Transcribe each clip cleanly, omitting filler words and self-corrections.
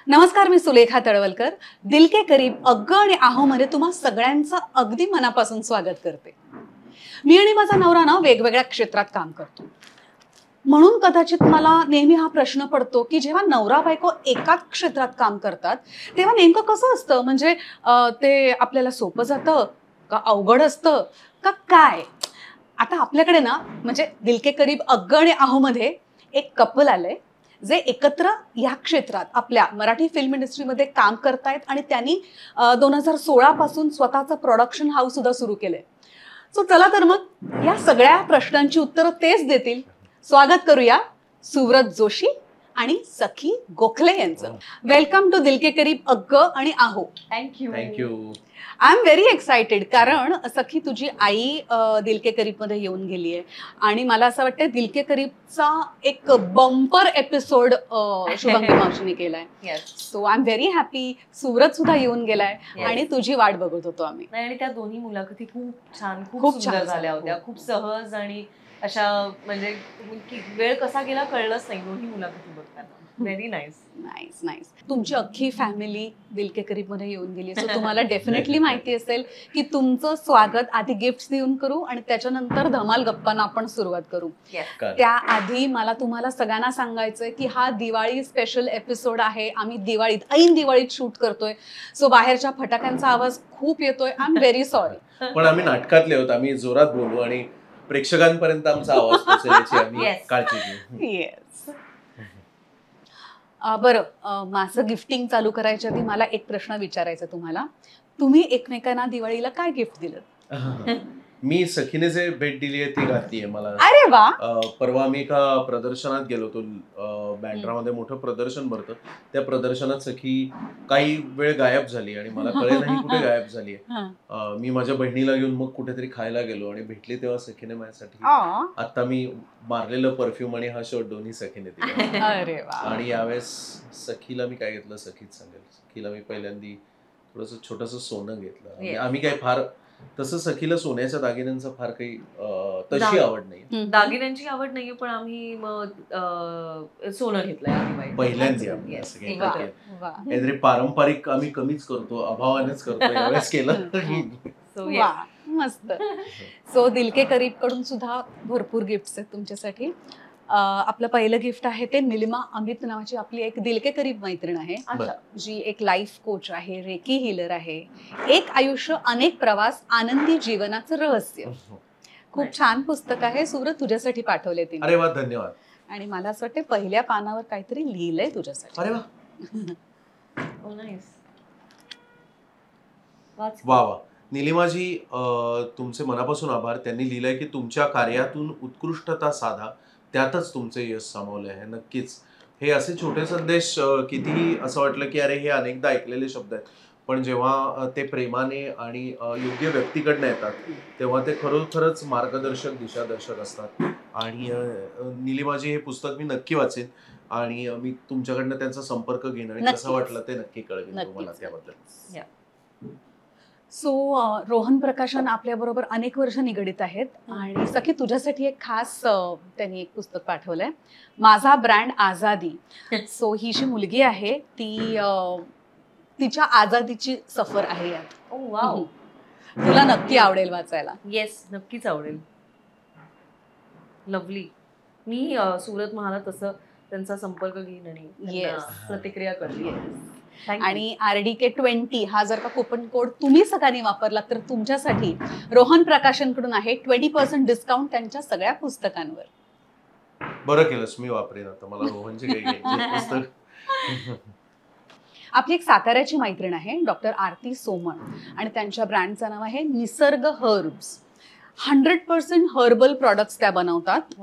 नमस्कार, मी सुलेखा तळवलकर. दिल के करीब अग्ग आणि आहो मध्ये तुम्हा सगळ्यांचं अगदी मनापासून स्वागत करते. मी आणि माझा नवरा ना वेगवेगळ्या क्षेत्रात काम करतो, म्हणून कदाचित मला नेहमी हा प्रश्न पडतो की जेव्हा नवरा बायको एकाच क्षेत्रात काम करतात तेव्हा नेमकं कसं असतं. म्हणजे ते आपल्याला सोपं जातं का, अवघड असतं का काय. आता आपल्याकडे ना म्हणजे दिल के करीब अग्ग आणि आहो मध्ये एक कपल आलंय जे एकत्र या क्षेत्रात आपल्या मराठी फिल्म इंडस्ट्रीमध्ये काम करतायत आणि त्यांनी 2016 पासून स्वतःचं प्रोडक्शन हाऊस सुद्धा सुरू केलंय. सो चला तर मग या सगळ्या प्रश्नांची उत्तरं तेच देतील. स्वागत करूया सुव्रत जोशी आणि सखी गोखले यांचं. वेलकम टू दिल के करीब अग्ग आणि आहो. Thank you. I am very excited, कारण सखी तुझी आई दिल के करीब मध्ये येऊन गेली आहे आणि मला असं वाटतं दिल के करीबचा एक बंपर एपिसोड शुभंगी मावशीने केलाय. So I am very happy. Suvrat सुद्धा येऊन गेलाय आणि तुझी वाट बघत होतो आम्ही. आणि त्या दोन्ही मुलाखती खूप छान, खूप सुंदर झाल्या होत्या. खूप सहज आणि अशा, म्हणजे वेळ कसा गेला कळलंच नाही दोन्ही मुलाखती बघताना. Very nice. Nice nice. तुमची अख्खी फॅमिली दिल के करीब मध्ये येऊन गेली, सो तुम्हाला डेफिनेटली माहिती असेल की तुमचं स्वागत आधी गिफ्ट देऊन करू आणि त्याच्यानंतर धमाल गप्पांना आपण सुरुवात करू. त्याआधी मला तुम्हाला सगळ्यांना सांगायचंय की हा दिवाळी स्पेशल एपिसोड आहे. आम्ही दिवाळीत, ऐन दिवाळीत शूट करतोय, सो बाहेरच्या फटाक्यांचा आवाज खूप येतोय. I am very sorry. पण आम्ही नाटकातले आहोत, आम्ही जोरात बोलू आणि प्रेक्षकांपर्यंत आमचा आवाज पोहोचेल याची आम्ही काळजी घेऊ. येस. बरं, माझं गिफ्टिंग चालू करायच्या आधी मला एक प्रश्न विचारायचा तुम्हाला. तुम्ही एकमेकांना दिवाळीला काय गिफ्ट दिलं? मी सखीने जे भेट दिली आहे ती घातली आहे मला. अरे वा. परवा आम्ही एका प्रदर्शनात गेलो होतो. बँड्रामध्ये मोठं प्रदर्शन भरतं. त्या प्रदर्शनात सखी काही वेळ गायब झाली आणि मला कळेल नाही कुठे गायब झाली आहे. मी माझ्या बहिणीला घेऊन मग कुठेतरी खायला गेलो आणि भेटली तेव्हा सखीने माझ्यासाठी आता मी मारलेलं परफ्यूम आणि हा शर्ट दोन्ही सखीने दिला. अरे वा. आणि यावेळेस सखीला मी काय घेतलं सखीच सांगेल. सखीला मी पहिल्यांदा थोडंसं छोटंसं सोनं घेतलं. आम्ही काही फार तसं सखीला सोन्याच्या दागिन्यांचा फार काही तशी आवड नाही. दागिन्यांची आवड नाहीये, पण आम्ही सोनं घेतलंय पहिल्यांदा. काहीतरी पारंपरिक आम्ही कमीच करतो, अभावानेच करतो, यावेळेस केलं. मस्त. सो दिल के करीब कडून सुद्धा भरपूर गिफ्ट्स आहेत तुमच्यासाठी. आपलं पहिलं गिफ्ट आहे ते निलिमा अमित नावाची आपली एक दिल के करीब मैत्रीण आहे, जी एक लाईफ कोच आहे, रेकी हिलर आहे. एक आयुष्य अनेक प्रवास, आनंदी जीवनाचं रहस्य. खूप छान पुस्तक आहे. सुव्रत तुझ्यासाठी पाठवले तिने. अरे वा, धन्यवाद. आणि मला असं वाटतं पहिल्या पानावर काहीतरी लिहिलंय तुझ्यासाठी. अरे वा. वा वा. निलिमाजी, तुमचे मनापासून आभार. त्यांनी लिहिलंय की तुमच्या कार्यातून उत्कृष्टता साधा, त्यातच तुमचे यश सामावले आहे. नक्कीच हे असे छोटे संदेश कितीही असं वाटलं की अरे हे अनेकदा ऐकलेले शब्द आहेत, पण जेव्हा ते प्रेमाने आणि योग्य व्यक्तीकडनं येतात तेव्हा ते खरोखरच मार्गदर्शक, दिशादर्शक असतात. आणि निलिमाजी, हे पुस्तक मी नक्की वाचेन आणि मी तुमच्याकडनं त्यांचा संपर्क घेईन आणि कसं वाटलं ते नक्की कळवेन तुम्हाला त्याबद्दल. सो रोहन प्रकाशन आपल्याबरोबर अनेक वर्ष निगडीत आहेत आणि सखी तुझ्यासाठी एक खास त्यांनी एक पुस्तक पाठवलंय, माझा ब्रँड आझादी. सो ही जी मुलगी आहे ती तिच्या आझादीची सफर आहे यात. वाव. तुला नक्की आवडेल वाचायला. येस, नक्कीच आवडेल. लवली. मी सुरत म्हणाला तसं त्यांचा संपर्क घेईन आणि प्रतिक्रिया करते. आणि RDK20 हा जर का कुपन कोड तुम्ही सगळ्यांनी वापरला तर तुमच्यासाठी रोहन प्रकाशन कडून आहे 20% डिस्काउंट त्यांच्या सगळ्या पुस्तकांवर. बरं केलंस, मी वापरेन आता. मला रोहनचे काही पुस्तक. आपली एक साताऱ्याची मैत्रीण आहे डॉक्टर आरती सोमण आणि त्यांच्या ब्रँडचं नाव आहे निसर्ग हर्ब्स. 100% हर्बल प्रॉडक्ट्स त्या बनवतात.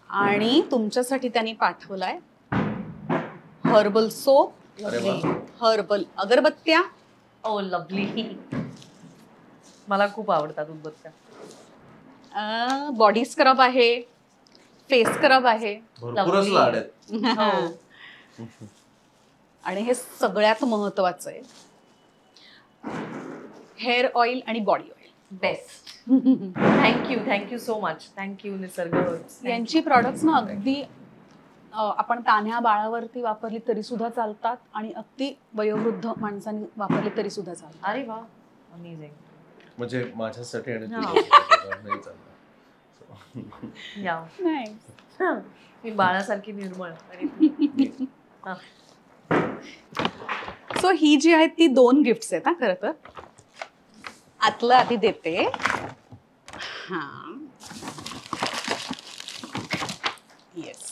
आणि तुमच्यासाठी त्यांनी पाठवलाय herbal soap, herbal अगरबत्त्या. Oh lovely. मला खूप आवडतात उदबत्त्या. बॉडी स्क्रब आहे, फेस स्क्रब आहे. भरपूरच लाड आहेत. आणि हे सगळ्यात महत्वाचं आहे, हेअर ऑइल आणि body oil. Best. Thank you so much. Thank you निसर्ग. यांची प्रॉडक्ट्स ना अगदी आपण तान्ह्या बाळावरती वापरली तरी सुद्धा चालतात आणि अगदी वयोवृद्ध माणसांनी वापरली तरी सुद्धा चालतात. अरे वा, अमेझिंग. म्हणजे माझ्यासाठी आणि हा. तुझ्यासाठी नाही चालणार. या नाही. मी बाळासारखी निर्मळ आणि हा. सो ही जी आहेत ती 2 गिफ्ट्स आहेत. खरं तर आतलं आधी देते. हा, येस.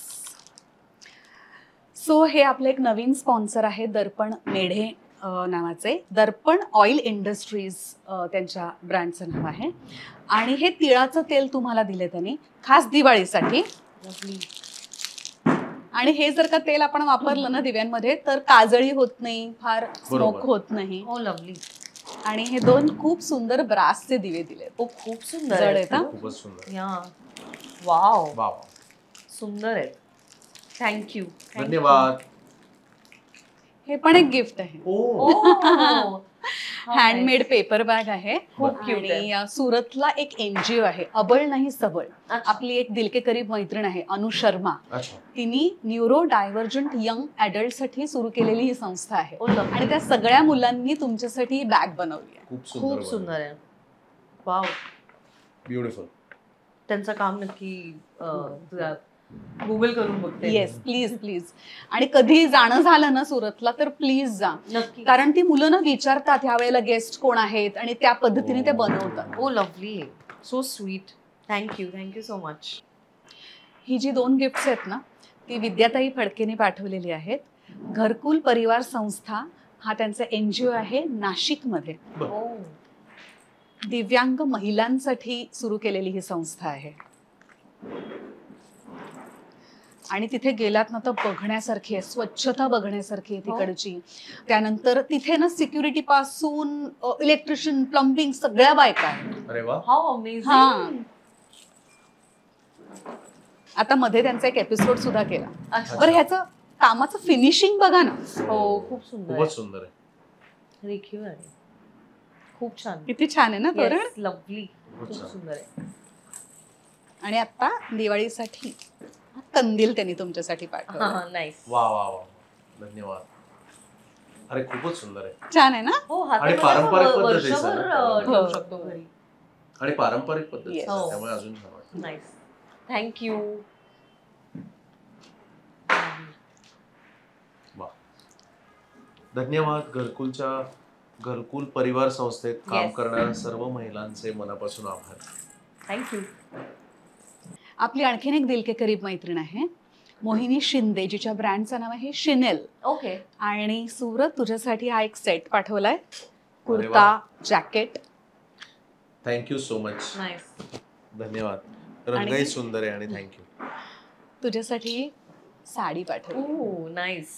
सो हे आपलं एक नवीन स्पॉन्सर आहे, दर्पण मेढे नावाचे. दर्पण ऑइल इंडस्ट्रीज त्यांच्या ब्रँडचं नाव आहे. आणि हे तिळाचं तेल तुम्हाला दिले त्यांनी खास दिवाळीसाठी. Lovely. आणि हे जर का तेल आपण वापरलं ना दिव्यांमध्ये तर काजळी होत नाही, फार स्मोक बरोबर. होत नाही. हो, लवली. आणि हे 2 खूप सुंदर ब्रासचे दिवे दिले. हो, खूप सुंदर जड आहेत. आहेत, हा? खूपच सुंदर. या, वाव, वा, सुंदर आहेत. थँक्यू. धन्यवाद. हे पण एक गिफ्ट आहे. Oh, हँडमेड पेपर बॅग आहे. खूप cute आणि सुरतला एक NGO आहे, अबळ नाही सबळ. अच्छा. आपली एक दिल के करीब मैत्रीण आहे अनु शर्मा. अच्छा. तिने न्यूरो डायव्हर्जंट यंग ॲडल्ट साठी सुरू केलेली ही संस्था आहे. Oh, lovely. आणि त्या सगळ्या मुलांनी तुमच्यासाठी बॅग बनवली आहे. खूप सुंदर. खूप सुंदर आहे. Wow, beautiful. त्यांचं काम नक्की गुगल करून बघते. Yes, please please. आणि कधी जाणं झालं ना सुरतला तर प्लीज जा, नक्की. कारण ती मुलं ना विचारतात ह्या वेळेला गेस्ट कोण आहेत आणि त्या पद्धतीने ते बनवतात. Oh, lovely, so sweet. Thank you so much. ही जी 2 गिफ्ट्स आहेत ना ती विद्याताई फडकेने पाठवलेली आहेत. घरकुल परिवार संस्था हा त्यांचा NGO आहे नाशिकमध्ये. ओ, दिव्यांग महिलांसाठी सुरू केलेली ही संस्था आहे. आणि तिथे गेलात ना तर बघण्यासारखी आहे, स्वच्छता बघण्यासारखी आहे तिकडची. त्यानंतर तिथे ना सिक्युरिटी पासून इलेक्ट्रिशियन, प्लंबिंग सगळ्या बायका आहेत. अरे वा. हाऊ हा. अमेझिंग. आता मध्ये त्यांचा एक एपिसोड सुद्धा केला. अच्छा. बरं, ह्याचं कामाचं फिनिशिंग बघा ना, हो, खूप सुंदर आहे. खूपच सुंदर आहे. रेखीव आहे. खूप छान. किती छान आहे ना तोरण. लवली, खूप खूप छान. सुंदर आहे. आणि आता दिवाळीसाठी हा कंदील त्यांनी तुमच्यासाठी पाठवला. नाईस. वा वा वा, धन्यवाद. अरे खूपच सुंदर आहे. छान आहे ना. हो, आणि हातामध्ये पारंपरिक आपण पद्धतीचं वर्षभर ना. ठेवू हो. शकतो घरी. आणि पारंपरिक पद्धत Yes. हो. त्यामुळे अजून छान वाटतं. नाईस. थँक्यू. वा, धन्यवाद. घरकुल परिवार संस्थेत काम Yes. करणाऱ्या सर्व महिलांचे मनापासून आभार. थँक्यू. आपली आणखीन एक दिल के करीब मैत्रीण आहे मोहिनी शिंदे, जिच्या ब्रँडचं नाव आहे शिनेल. ओके. आणि सुरत तुझ्यासाठी हा एक सेट पाठवलाय, अरे kurta, jacket. Thank you so much. Nice. धन्यवाद. रंगही सुंदर आहे आणि थँक्यू. तुझ्यासाठी साडी पाठवली. Oh, nice.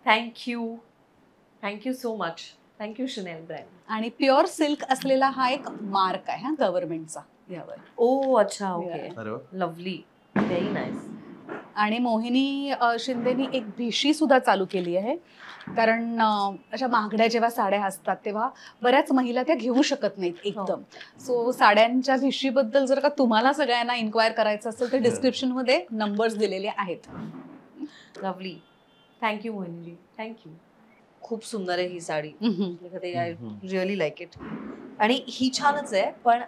Thank you so much. Thank you Chanel brand. आणि प्युअर सिल्क असलेला हा एक मार्क आहे हा गव्हर्नमेंटचा यावर. ओ, अच्छा, ओके. अरे वा. Lovely, very nice. आणि मोहिनी शिंदेनी एक भिशी सुद्धा चालू केली आहे, कारण अशा महागड्या जेव्हा साड्या असतात तेव्हा बऱ्याच महिला त्या घेऊ शकत नाहीत एकदम. सो साड्यांच्या भिशीबद्दल जर का तुम्हाला सगळ्यांना इन्क्वायर करायचं असेल तर डिस्क्रिप्शन मध्ये नंबर्स दिलेले आहेत. लवली. थँक्यू मोहिनीजी. थँक्यू. खूप सुंदर आहे ही sari. I really like it. आणि ही छानच आहे, पण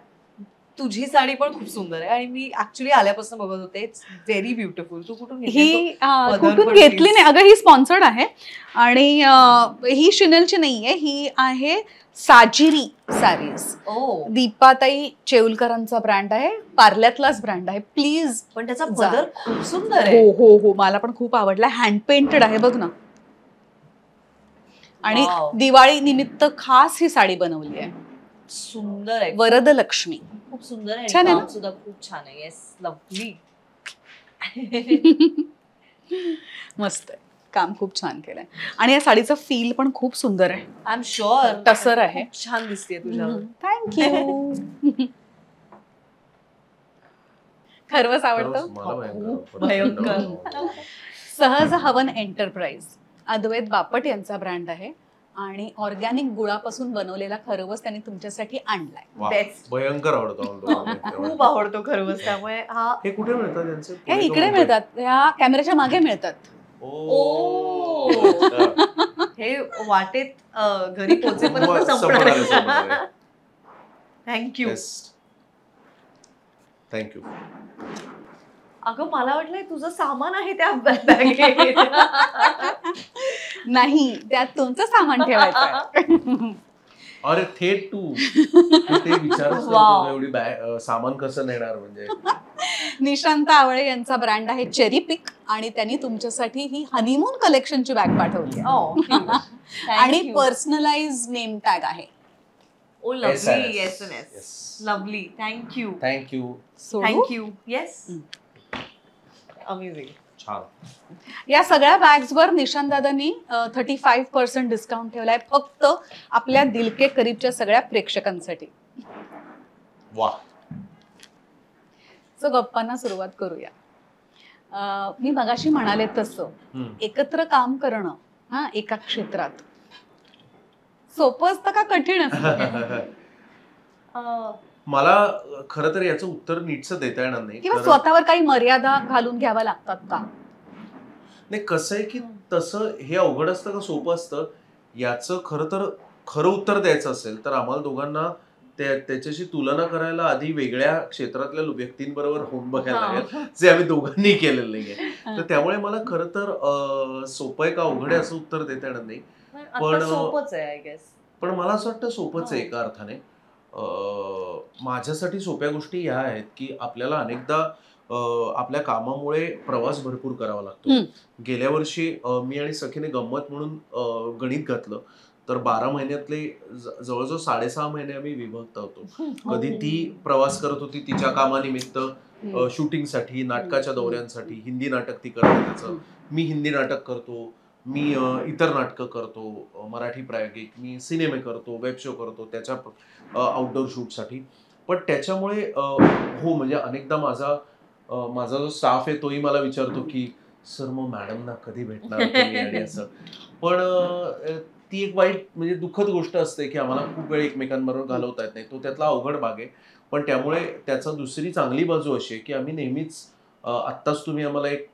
तुझी साडी पण खूप सुंदर आहे. आणि मी ऍक्च्युली आल्यापासून बघत होते. It's very beautiful. तू कुठून घेतली? ही कुठून पण घेतली please. नाही अगं, ही स्पॉन्सर्ड आहे. आणि ही शिनेलची नाहीये, ही आहे साजिरी सॅरीज. ओ, दीपाताई चेऊलकरांचा ब्रँड आहे, पार्ल्यातलाच ब्रँड आहे. प्लीज. पण त्याचा जा. पदर खूप सुंदर आहे. हो हो हो, मला पण खूप आवडला. हँड पेंटेड आहे बघ ना. आणि Wow. दिवाळी निमित्त खास ही साडी बनवली आहे. सुंदर आहे. वरदलक्ष्मी. खूप सुंदर आहे. छान आहे ना? काम सुद्धा खूप छान आहे. Yes, lovely. मस्त आहे, काम खूप छान केलंय. आणि या साडीचं फील पण खूप सुंदर आहे. I am sure. टसर आहे. खूप छान दिसते तुझ्यावर. थँक्यू. खरवस आवडतं. मला भयंकर. सहज हवन एंटरप्राइज, अद्वैत बापट यांचा ब्रँड आहे. आणि ऑर्गॅनिक गुळापासून बनवलेला खरवस त्यांनी तुमच्यासाठी आणलाय. वा, Best. भयंकर आवडतो आम्हाला दोघांना. खूप आवडतो खरवस, त्यामुळे हा हे कुठे मिळतात त्यांचे? हे पुणे का इकडे मुंबई? मिळतात, या कॅमेऱ्याच्या मागे मिळतात. ओ, अच्छा. हे वाटेत घरी पोहोचेपर्यंत संपणार आहे, संपणार. संपणार आहे. थँक्यू. थँक्यू. अगं मला वाटलंय तुझं सामान आहे त्या बॅगेत. नाही, त्यात तुमचं सामान ठेवायचं. अरे थेट तू ते विचारच Wow. एवढी सामान कसं नेणार म्हणजे. निशांत आवळे यांचा ब्रँड आहे चेरी पिक आणि त्यांनी तुमच्यासाठी ही हनीमून कलेक्शनची बॅग पाठवली आहे. Oh, cute. आणि Thank you. Personalise name tag आहे. Oh, lovely. Yes. Yes. Lovely. Thank you. Thank you. सोडू? Thank you. Yes. Amazing. छान. या सगळ्या बॅग्सवर निशांत दादांनी 35% डिस्काउंट ठेवलाय फक्त आपल्या दिल के करीबच्या सगळ्या प्रेक्षकांसाठी. वा. सो गप्पांना सुरुवात करूया. मी मगाशी म्हणाले तसं एकत्र काम करणं हा एका क्षेत्रात सोपं असतं का कठीण असतं? मला खरं तर याचं उत्तर नीटचं देता येणार नाही. किंवा स्वतःवर काही मर्यादा घालून घ्याव्या लागतात का? नाही, कसं आहे की तसं हे अवघड असतं का सोपं असतं याचं खरं उत्तर द्यायचं असेल तर आम्हाला दोघांना त्याच्याशी तुलना करायला आधी वेगळ्या क्षेत्रातल्या व्यक्तींबरोबर होऊन बघायला लागेल, जे आम्ही दोघांनी केलेलं नाहीये. तर त्यामुळे मला खरं तर सोपं आहे का अवघड आहे असं उत्तर देता येणार नाही. पण सोपंच आहे आय गेस. पण मला असं वाटतं सोपंच आहे एका अर्थाने. माझ्यासाठी सोप्या गोष्टी ह्या आहेत की आपल्याला अनेकदा आपल्या कामामुळे प्रवास भरपूर करावा लागतो. गेल्या वर्षी मी आणि सखीने गंमत म्हणून गणित घातलं तर 12 महिन्यातले जवळजवळ 6.5 महिने आम्ही विभक्त होतो. कधी ती प्रवास करत होती तिच्या कामानिमित्त, शूटिंगसाठी, नाटकाच्या दौऱ्यांसाठी. हिंदी नाटक ती करते त्याचं, मी हिंदी नाटक करतो, मी इतर नाटकं करतो, मराठी प्रायोगिक, मी सिनेमे करतो, वेब शो करतो त्याच्या आउटडोर शूटसाठी. पण त्याच्यामुळे हो म्हणजे अनेकदा माझा जो स्टाफ आहे तोही मला विचारतो की सर मग मॅडमना कधी भेटणार तुम्ही आणि असं. पण ती एक वाईट म्हणजे दुःखद गोष्ट असते की आम्हाला खूप वेळ एकमेकांबरोबर घालवता येत नाही. तो त्यातला अवघड भाग आहे. पण त्यामुळे त्याचा दुसरी चांगली बाजू अशी आहे की आम्ही नेहमीच आत्ताच तुम्ही आम्हाला एक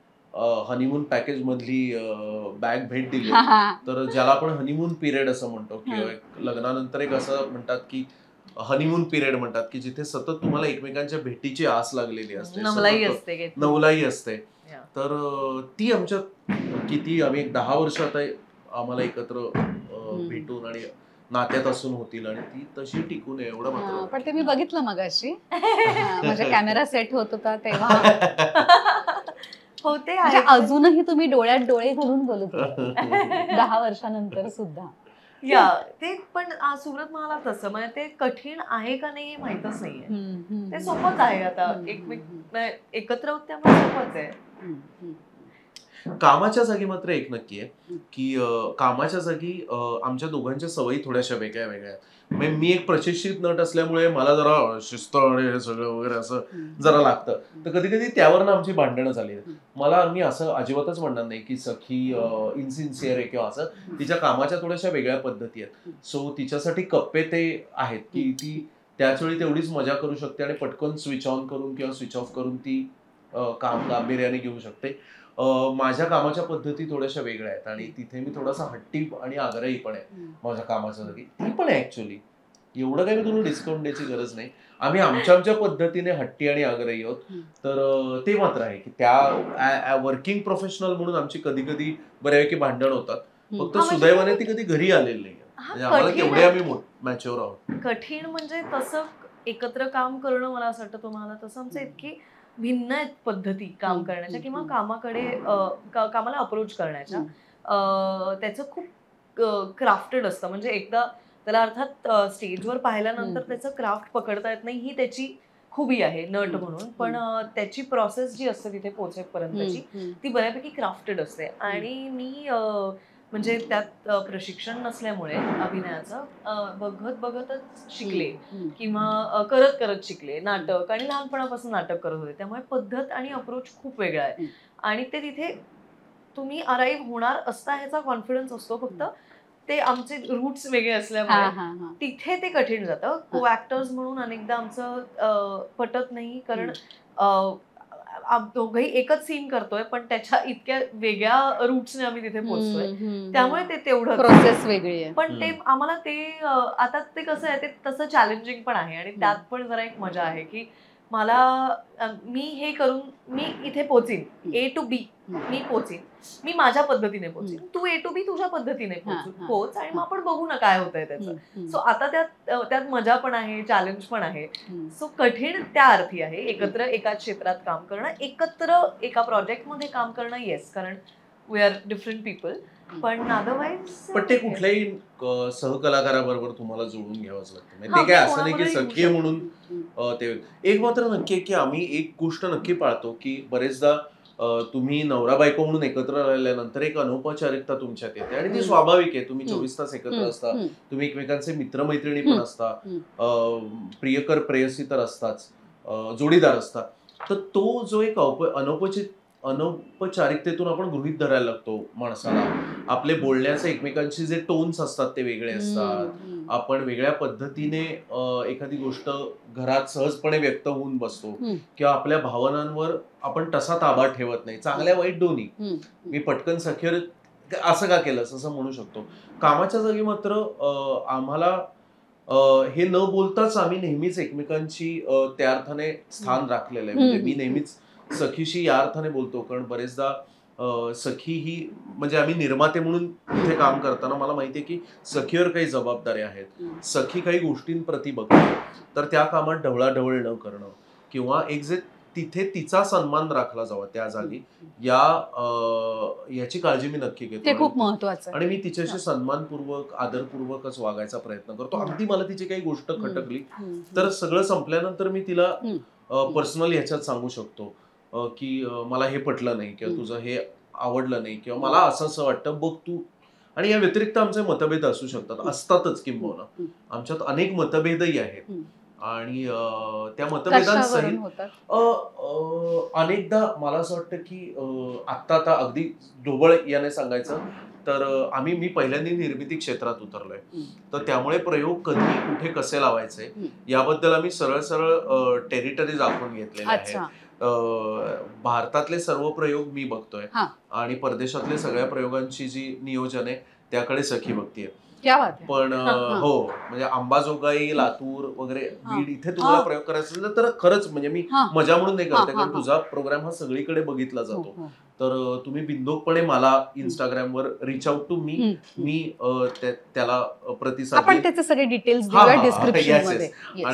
हनीमून पॅकेज मधली बॅग भेट दिली. तर ज्याला आपण हनीमून पिरियड असं म्हणतो किंवा लग्नानंतर एक असं म्हणतात की हनीमून पिरियड म्हणतात की जिथे सतत तुम्हाला एकमेकांच्या भेटीची आस लागलेली असते, नवलाई असते. तर ती आमच्यात किती आम्ही 10 वर्ष आता आम्हाला एकत्र भेटून आणि नात्यात असून होतील आणि ती तशी टिकून आहे एवढं मात्र. पण ते मी बघितलं मगाशी म्हणजे कॅमेरा सेट होत होता तेव्हा होते अजूनही तुम्ही डोळ्यात डोळे घालून बोलत होता 10 वर्षानंतर सुद्धा. या ते पण सुरत म्हणाला तसं म्हणजे ते कठीण आहे का नाही हे माहितच नाहीये. ते सोपंच आहे आता एकत्र होत त्यामुळे सोपंच आहे. कामाच्या जागी मात्र एक नक्की आहे की कामाच्या जागी आमच्या दोघांच्या सवयी थोड्याशा वेगळ्या वेगळ्या आहेत. म्हणजे मी एक प्रशिक्षित नट असल्यामुळे मला जरा शिस्त आणि सगळं वगैरे असं जरा लागतं. तर कधी कधी त्यावरनं आमची भांडणं झाली. मी असं अजिबातच म्हणणार नाही की सखी इनसिन्सिअर आहे किंवा असं. तिच्या कामाच्या थोड्याशा वेगळ्या पद्धती आहेत. सो तिच्यासाठी कप्पे ते आहेत की ती त्याच वेळी तेवढीच मजा करू शकते आणि पटकन स्विच ऑन करून किंवा स्विच ऑफ करून ती काम गांभीर्याने घेऊ शकते. माझ्या कामाच्या पद्धती थोड्याशा वेगळ्या आहेत आणि तिथे मी थोडासा हट्टी आणि आग्रही पण आहे माझ्या कामाच्या जागी. ती पण आहे ऍक्च्युअली. एवढं काही मी तुला डिस्काउंट द्यायची गरज नाही. आम्ही आमच्या पद्धतीने हट्टी आणि आग्रही आहोत. तर ते मात्र आहे की त्या वर्किंग प्रोफेशनल म्हणून आमची कधी कधी बऱ्यापैकी भांडण होतात. फक्त सुदैवाने ती कधी घरी आलेली नाही. आम्हाला तेवढे आम्ही मॅच्युअर आहोत. कठीण म्हणजे तसं एकत्र काम करणं मला असं वाटतं तुम्हाला तसं आमचं इतकी भिन्न आहेत पद्धती काम करण्याच्या किंवा कामाला अप्रोच करण्याच्या. त्याचं खूप क्राफ्टेड असतं. म्हणजे एकदा त्याला अर्थात स्टेजवर पाहिल्यानंतर त्याचं क्राफ्ट पकडता येत नाही ही त्याची खूबी आहे नट म्हणून. पण त्याची प्रोसेस जी असते तिथे पोहोचेपर्यंतची ती बऱ्यापैकी क्राफ्टेड असते. आणि मी म्हणजे त्यात प्रशिक्षण नसल्यामुळे अभिनयाचं बघतच शिकले किंवा करत शिकले नाटक आणि लहानपणापासून नाटक करत होते. त्यामुळे पद्धत आणि अप्रोच खूप वेगळा आहे आणि ते तिथे तुम्ही अराईव्ह होणार असता ह्याचा कॉन्फिडन्स असतो. फक्त ते आमचे रूट्स वेगळे असल्यामुळे तिथे ते कठीण जातं. को ऍक्टर्स म्हणून अनेकदा आमचं पटत नाही, कारण दोघंही एकच सीन करतोय पण त्याच्या इतक्या वेगळ्या रूट्सने आम्ही तिथे पोहोचतोय, त्यामुळे ते तेवढं प्रोसेस वेगळी आहे. पण ते आम्हाला ते आता ते कसं आहे, ते तसं चॅलेंजिंग पण आहे आणि त्यात पण जरा एक मजा आहे की मला मी हे करून मी इथे पोहोचीन, A to B मी पोहोचीन, मी माझ्या पद्धतीने पोहोचीन, तू A to B तुझ्या पद्धतीने पोहोच आणि मग आपण बघू ना काय होतंय त्याचं. सो आता त्यात मजा पण आहे, चॅलेंज पण आहे. सो कठीण त्या अर्थी आहे एकत्र एका क्षेत्रात काम करणं, एकत्र एका प्रोजेक्टमध्ये काम करणं. येस, कारण वी आर डिफरंट पीपल, पण अदरवाईज पण ते कुठल्याही सहकलाकाराबरोबर तुम्हाला जोडून घ्यावंच लागतं. म्हणजे ते काय असं नाही की सखी म्हणून ते. एक मात्र नक्की आहे की आम्ही एक गोष्ट नक्की पाळतो की बरेचदा तुम्ही नवरा बायको म्हणून एकत्र राहिल्यानंतर एक अनौपचारिकता तुमच्यात येते आणि ती स्वाभाविक आहे. तुम्ही 24 तास एकत्र असता, तुम्ही एकमेकांचे मित्रमैत्रिणी पण असता, प्रियकर प्रेयसी तर असताच, जोडीदार असतात. तर तो जो एक अनौपचारिकतेतून आपण गृहीत धरायला लागतो माणसाला. आपले बोलण्याचे एकमेकांशी जे टोन्स असतात ते वेगळे असतात. आपण वेगळ्या पद्धतीने एखादी गोष्ट घरात सहजपणे व्यक्त होऊन बसतो किंवा आपल्या भावनांवर आपण तसा ताबा ठेवत नाही, चांगल्या वाईट दोन्ही. मी पटकन सखीवर असं का केलंस असं म्हणू शकतो. कामाच्या जागी मात्र आम्हाला हे न बोलताच आम्ही नेहमीच एकमेकांची त्या अर्थाने स्थान राखलेलं आहे. म्हणजे मी नेहमीच सखीशी या अर्थाने बोलतो, कारण बरेचदा सखी ही म्हणजे आम्ही निर्माते म्हणून इथे काम करताना मला माहितीये की सखीवर काही जबाबदाऱ्या आहेत. सखी काही गोष्टींप्रती बघते, तर त्या कामात ढवळाढवळ न करणं किंवा एक जे तिथे तिचा सन्मान राखला जावा त्या जागी, याची काळजी मी नक्की घेतो. ते खूप महत्वाचं. आणि मी तिच्याशी सन्मानपूर्वक आदरपूर्वकच वागायचा प्रयत्न करतो. अगदी मला तिची काही गोष्ट खटकली तर सगळं संपल्यानंतर मी तिला पर्सनली ह्याच्यात सांगू शकतो की मला हे पटलं नाही किंवा तुझं हे आवडलं नाही किंवा मला असं वाटतं बघ तू. आणि या व्यतिरिक्त आमचे मतभेद असू शकतात, असतातच किंबहुना. आमच्यात अनेक मतभेदही आहेत आणि त्या मतभेदांसहित अनेकदा मला असं वाटतं की आता अगदी ढोबळ याने सांगायचं तर मी पहिल्यांदा निर्मिती क्षेत्रात उतरलोय, तर त्यामुळे प्रयोग कधी कुठे कसे लावायचे याबद्दल आम्ही सरळ टेरिटरी दाखवून घेतलेले आहेत. भारतातले सर्व प्रयोग मी बघतोय आणि परदेशातले सगळ्या प्रयोगांची जी नियोजन आहे त्याकडे सखी बघतीये. पण हो, म्हणजे अंबाजोगाई, लातूर वगैरे, बीड इथे तुम्हाला प्रयोग करायचा असेल तर खरंच म्हणजे मी मजा म्हणून नाही करते, कारण तुझा प्रोग्राम हा सगळीकडे बघितला जातो. तर तुम्ही बिनधोकपणे मला इंस्टाग्रामवर रिच आउट टू मी त्याला प्रतिसाद आणि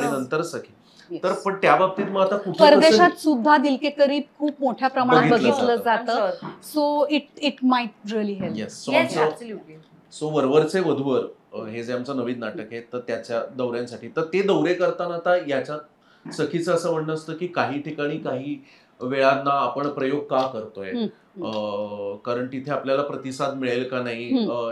नंतर सखी. तर पण त्या बाबतीत मग आता परदेशात सुद्धा दिल के करीब खूप मोठ्या प्रमाणात बघितलं जातं. So it might really help. So वरवरचे वधूवर हे जे आमचं नवीन नाटक आहे तर त्याच्या दौऱ्यांसाठी, तर ते दौरे करताना आता याच्यात सखीचं असं म्हणणं असतं की काही ठिकाणी काही वेळांना आपण प्रयोग का करतोय, कारण तिथे आपल्याला प्रतिसाद मिळेल का नाही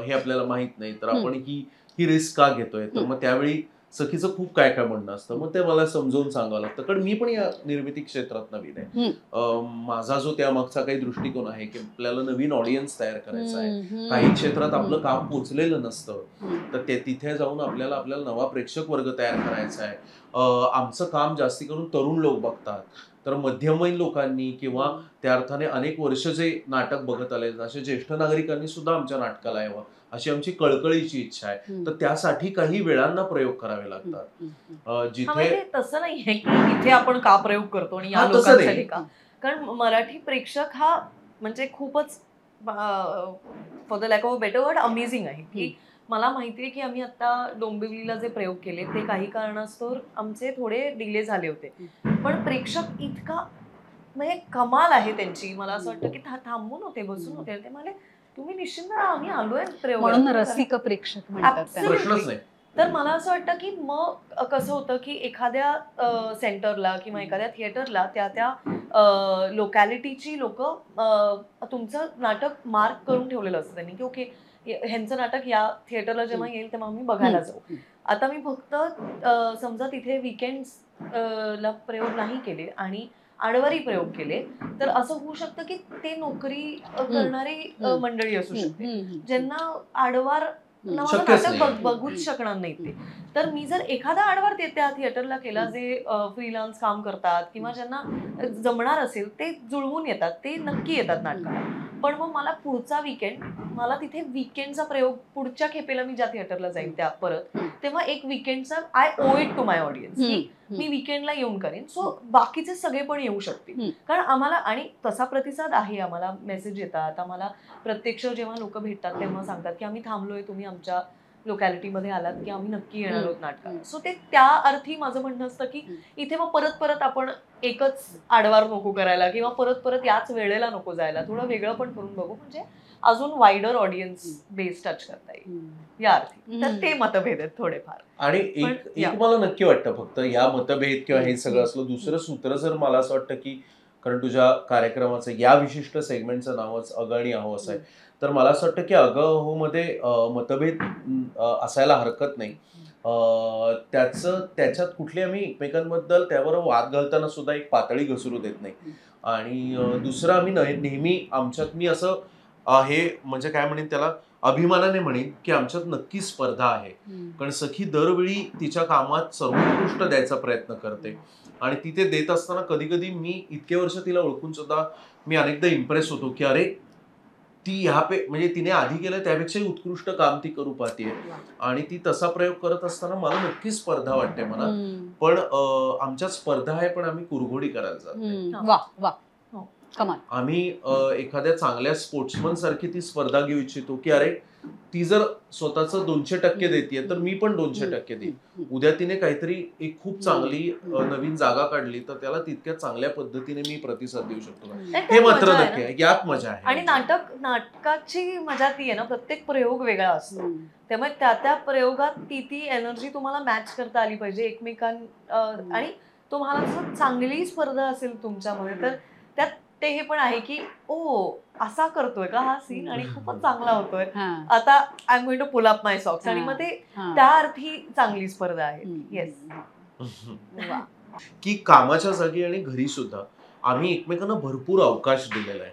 हे आपल्याला माहित नाही, तर आपण ही रिस्क का घेतोय. तर मग त्यावेळी सखीचं खूप काय काय म्हणणं असतं, मग ते मला समजावून सांगावं लागतं, कारण मी पण या निर्मिती क्षेत्रात नवीन आहे. माझा जो त्यामागचा काही दृष्टिकोन आहे की आपल्याला नवीन ऑडियन्स तयार करायचा आहे. काही क्षेत्रात आपलं काम पोचलेलं नसतं, तर ते तिथे जाऊन आपल्याला नवा प्रेक्षक वर्ग तयार करायचा आहे. आमचं काम जास्ती करून तरुण लोक बघतात, तर मध्यमवयीन लोकांनी किंवा त्या अर्थाने अनेक वर्ष जे नाटक बघत आले असे ज्येष्ठ नागरिकांनी सुद्धा आमच्या नाटकाला यावं अशी आमची कळकळीची इच्छा आहे. तर त्यासाठी काही वेळांना प्रयोग करावे लागतात. जिथे तसं नाहीये की इथे आपण का प्रयोग करतो आणि या लोकांसाठी का, कारण मराठी प्रेक्षक हा म्हणजे खूपच for the lack of a better word amazing आहे. की मला माहिती आहे की आम्ही आता डोंबिवलीला जे प्रयोग केले ते काही कारणास्तव आमचे थोडे डिले झाले होते, पण प्रेक्षक इतका म्हणजे कमाल आहे त्यांची. मला असं वाटतं की थांबून होते, बसून होते, ते मला तुम्ही निश्चिंत राहा, आम्ही आलोय प्रयोग म्हणून रसिक प्रेक्षक म्हणतात. प्रश्नच नाही. तर मला असं वाटतं की मग कसं होतं की एखाद्या सेंटरला किंवा एखाद्या थिएटरला त्या लोकॅलिटीची लोक तुमचं नाटक मार्क करून ठेवलेलं असतं त्यांनी की ओके ह्यांचं नाटक या थिएटरला जेव्हा येईल तेव्हा आम्ही बघायला जाऊ. आता मी फक्त समजा तिथे वीकेंड्सला प्रयोग नाही केले आणि आडवारी प्रयोग केले तर असं होऊ शकतं की ते नोकरी करणारी मंडळी असू शकते ज्यांना आडवार मला शक्यच नाटक नाही. बघूच शकणार नाही ते. तर मी जर एखादा आडवार त्या थिएटरला केला जे फ्रीलान्स काम करतात किंवा ज्यांना जमणार असेल ते जुळवून येतात, ते नक्की येतात नाटकाला. पण मग मला पुढचा वीकेंड, मला तिथे वीकेंडचा प्रयोग, पुढच्या खेपेला मी ज्या थिएटरला जाईल त्या परत, तेव्हा एक वीकेंडचा I owe it to my audience की मी वीकेंडला येऊन करेन. सो बाकीचे सगळे पण येऊ शकतील. कारण आम्हाला, आणि तसा प्रतिसाद आहे, आम्हाला मेसेज येतात, आम्हाला प्रत्यक्ष जेव्हा लोक भेटतात तेव्हा सांगतात की आम्ही थांबलोय, तुम्ही आमच्या लोकॅलिटीमध्ये आलात की आम्ही नक्की येणार आहोत नाटकाला. सो ते त्या अर्थी माझं म्हणणं असतं की इथे मग परत परत आपण एकच आडवार नको करायला किंवा परत परत याच वेळेला नको जायला, थोडं वेगळं पण करून बघू, म्हणजे अजून वाईडर ऑडियन्स बेस टच करता येईल या अर्थी. तर ते मतभेद आहेत थोडेफार. आणि एक मला नक्की वाटतं, फक्त या मतभेद किंवा हे सगळं असलं, दुसरं सूत्र जर मला असं वाटतं की, कारण तुझ्या कार्यक्रमाचं या विशिष्ट सेगमेंटचं नावच अगं आणि अहो असं आहे, तर मला असं वाटतं की अगं अहो मध्ये मतभेद असायला हरकत नाही. त्याच्यात कुठली आम्ही एकमेकांबद्दल त्यावर वाद घालताना सुद्धा एक पातळी घसरू देत नाही. आणि दुसरं, आम्ही नेहमी आमच्यात, मी असं हे म्हणजे काय म्हणेन त्याला, अभिमानाने म्हणेन की आमच्यात नक्की स्पर्धा आहे. कारण सखी दरवेळी तिच्या कामात सर्वोत्कृष्ट द्यायचा प्रयत्न करते आणि ती ते देत असताना कधी कधी मी इतके वर्ष तिला ओळखून सुद्धा मी अनेकदा इम्प्रेस होतो की अरे ती म्हणजे तिने आधी केलं त्यापेक्षाही उत्कृष्ट काम ती करू पाहतीये. आणि ती तसा प्रयोग करत असताना मला नक्की स्पर्धा वाटते मनात. पण आमच्यात स्पर्धा आहे, पण आम्ही कुरघोडी करायला जात नाही. आम्ही एखाद्या चांगल्या स्पोर्ट्समन सारखी ती स्पर्धा घेऊ इच्छितो की अरे ती जर स्वतःच 200% देतीये तर मी पण 200% देईन. उद्या तिने काहीतरी एक खूप चांगली नवीन जागा काढली तर त्याला तितक्या चांगल्या पद्धतीने मी प्रतिसाद देऊ शकतो. हे मात्र नक्की आहे, यात मजा आहे. आणि नाटकाची मजा ती आहे ना, प्रत्येक प्रयोग वेगळा असतो, त्यामुळे त्या प्रयोगात ती एनर्जी तुम्हाला मॅच करता आली पाहिजे आणि तुम्हाला चांगली स्पर्धा असेल तुमच्यामध्ये तर त्यात ते हे पण आहे की ओ असा करतोय का हा सीन आणि खूपच चांगला होतोय, आता I am going to pull up my socks, आणि मग ते त्या अर्थी चांगली स्पर्धा आहे. येस. की कामाच्या जागी आणि घरी सुद्धा आम्ही एकमेकांना भरपूर अवकाश दिलेला आहे.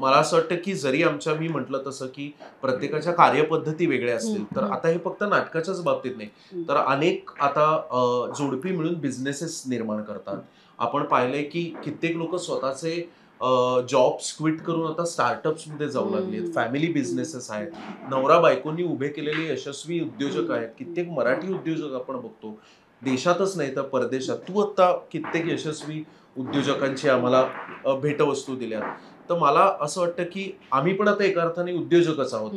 मला असं वाटतं की जरी मी म्हटलं तसं की प्रत्येकाच्या कार्यपद्धती वेगळ्या असतील, तर आता हे फक्त नाटकाच्याच बाबतीत नाही, तर अनेक आता जोडपी मिळून बिझनेसेस निर्माण करतात. आपण पाहिलंय की कित्येक लोक स्वतःचे जॉब्स क्विट करून आता स्टार्टअप्स मध्ये जाऊ लागलेत. फॅमिली बिझनेसेस आहेत, नवरा बायकोनी उभे केलेले यशस्वी उद्योजक आहेत. कित्येक मराठी उद्योजक आपण बघतो, देशातच नाही तर परदेशात. तू आता कित्येक यशस्वी उद्योजकांची आम्हाला भेटवस्तू दिल्या. तर मला असं वाटतं की आम्ही पण आता एका अर्थाने उद्योजकच आहोत,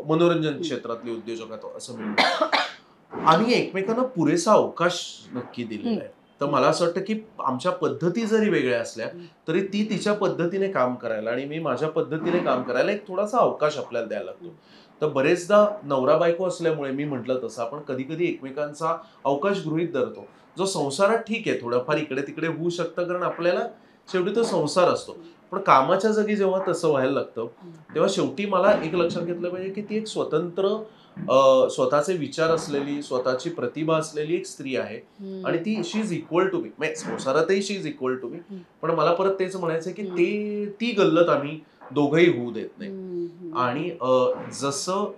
मनोरंजन क्षेत्रातले उद्योजक आहोत असं म्हणून. आम्ही एकमेकांना पुरेसा अवकाश नक्की दिलेला आहे. तर मला असं वाटतं की आमच्या पद्धती जरी वेगळ्या असल्या तरी ती तिच्या पद्धतीने काम करायला आणि मी माझ्या पद्धतीने काम करायला एक थोडासा अवकाश आपल्याला द्यायला लागतो. तर बरेचदा नवरा बायको असल्यामुळे मी म्हटलं तसं आपण कधी कधी एकमेकांचा अवकाश गृहीत धरतो, जो संसारात ठीक आहे, थोडंफार इकडे तिकडे होऊ शकतं, कारण आपल्याला शेवटी तो संसार असतो. पण कामाच्या जागी जेव्हा तसं व्हायला लागतं तेव्हा शेवटी मला एक लक्षात घेतलं पाहिजे की ती एक स्वतंत्र स्वतःचे विचार असलेली, स्वतःची प्रतिभा असलेली एक स्त्री आहे आणि ती शी इज इक्वल टू मी. म्हणजे संसारातही शी इज इक्वल टू मी. पण मला परत तेच म्हणायचं की ती गल्लत आम्ही दोघंही होऊ देत नाही. आणि जसं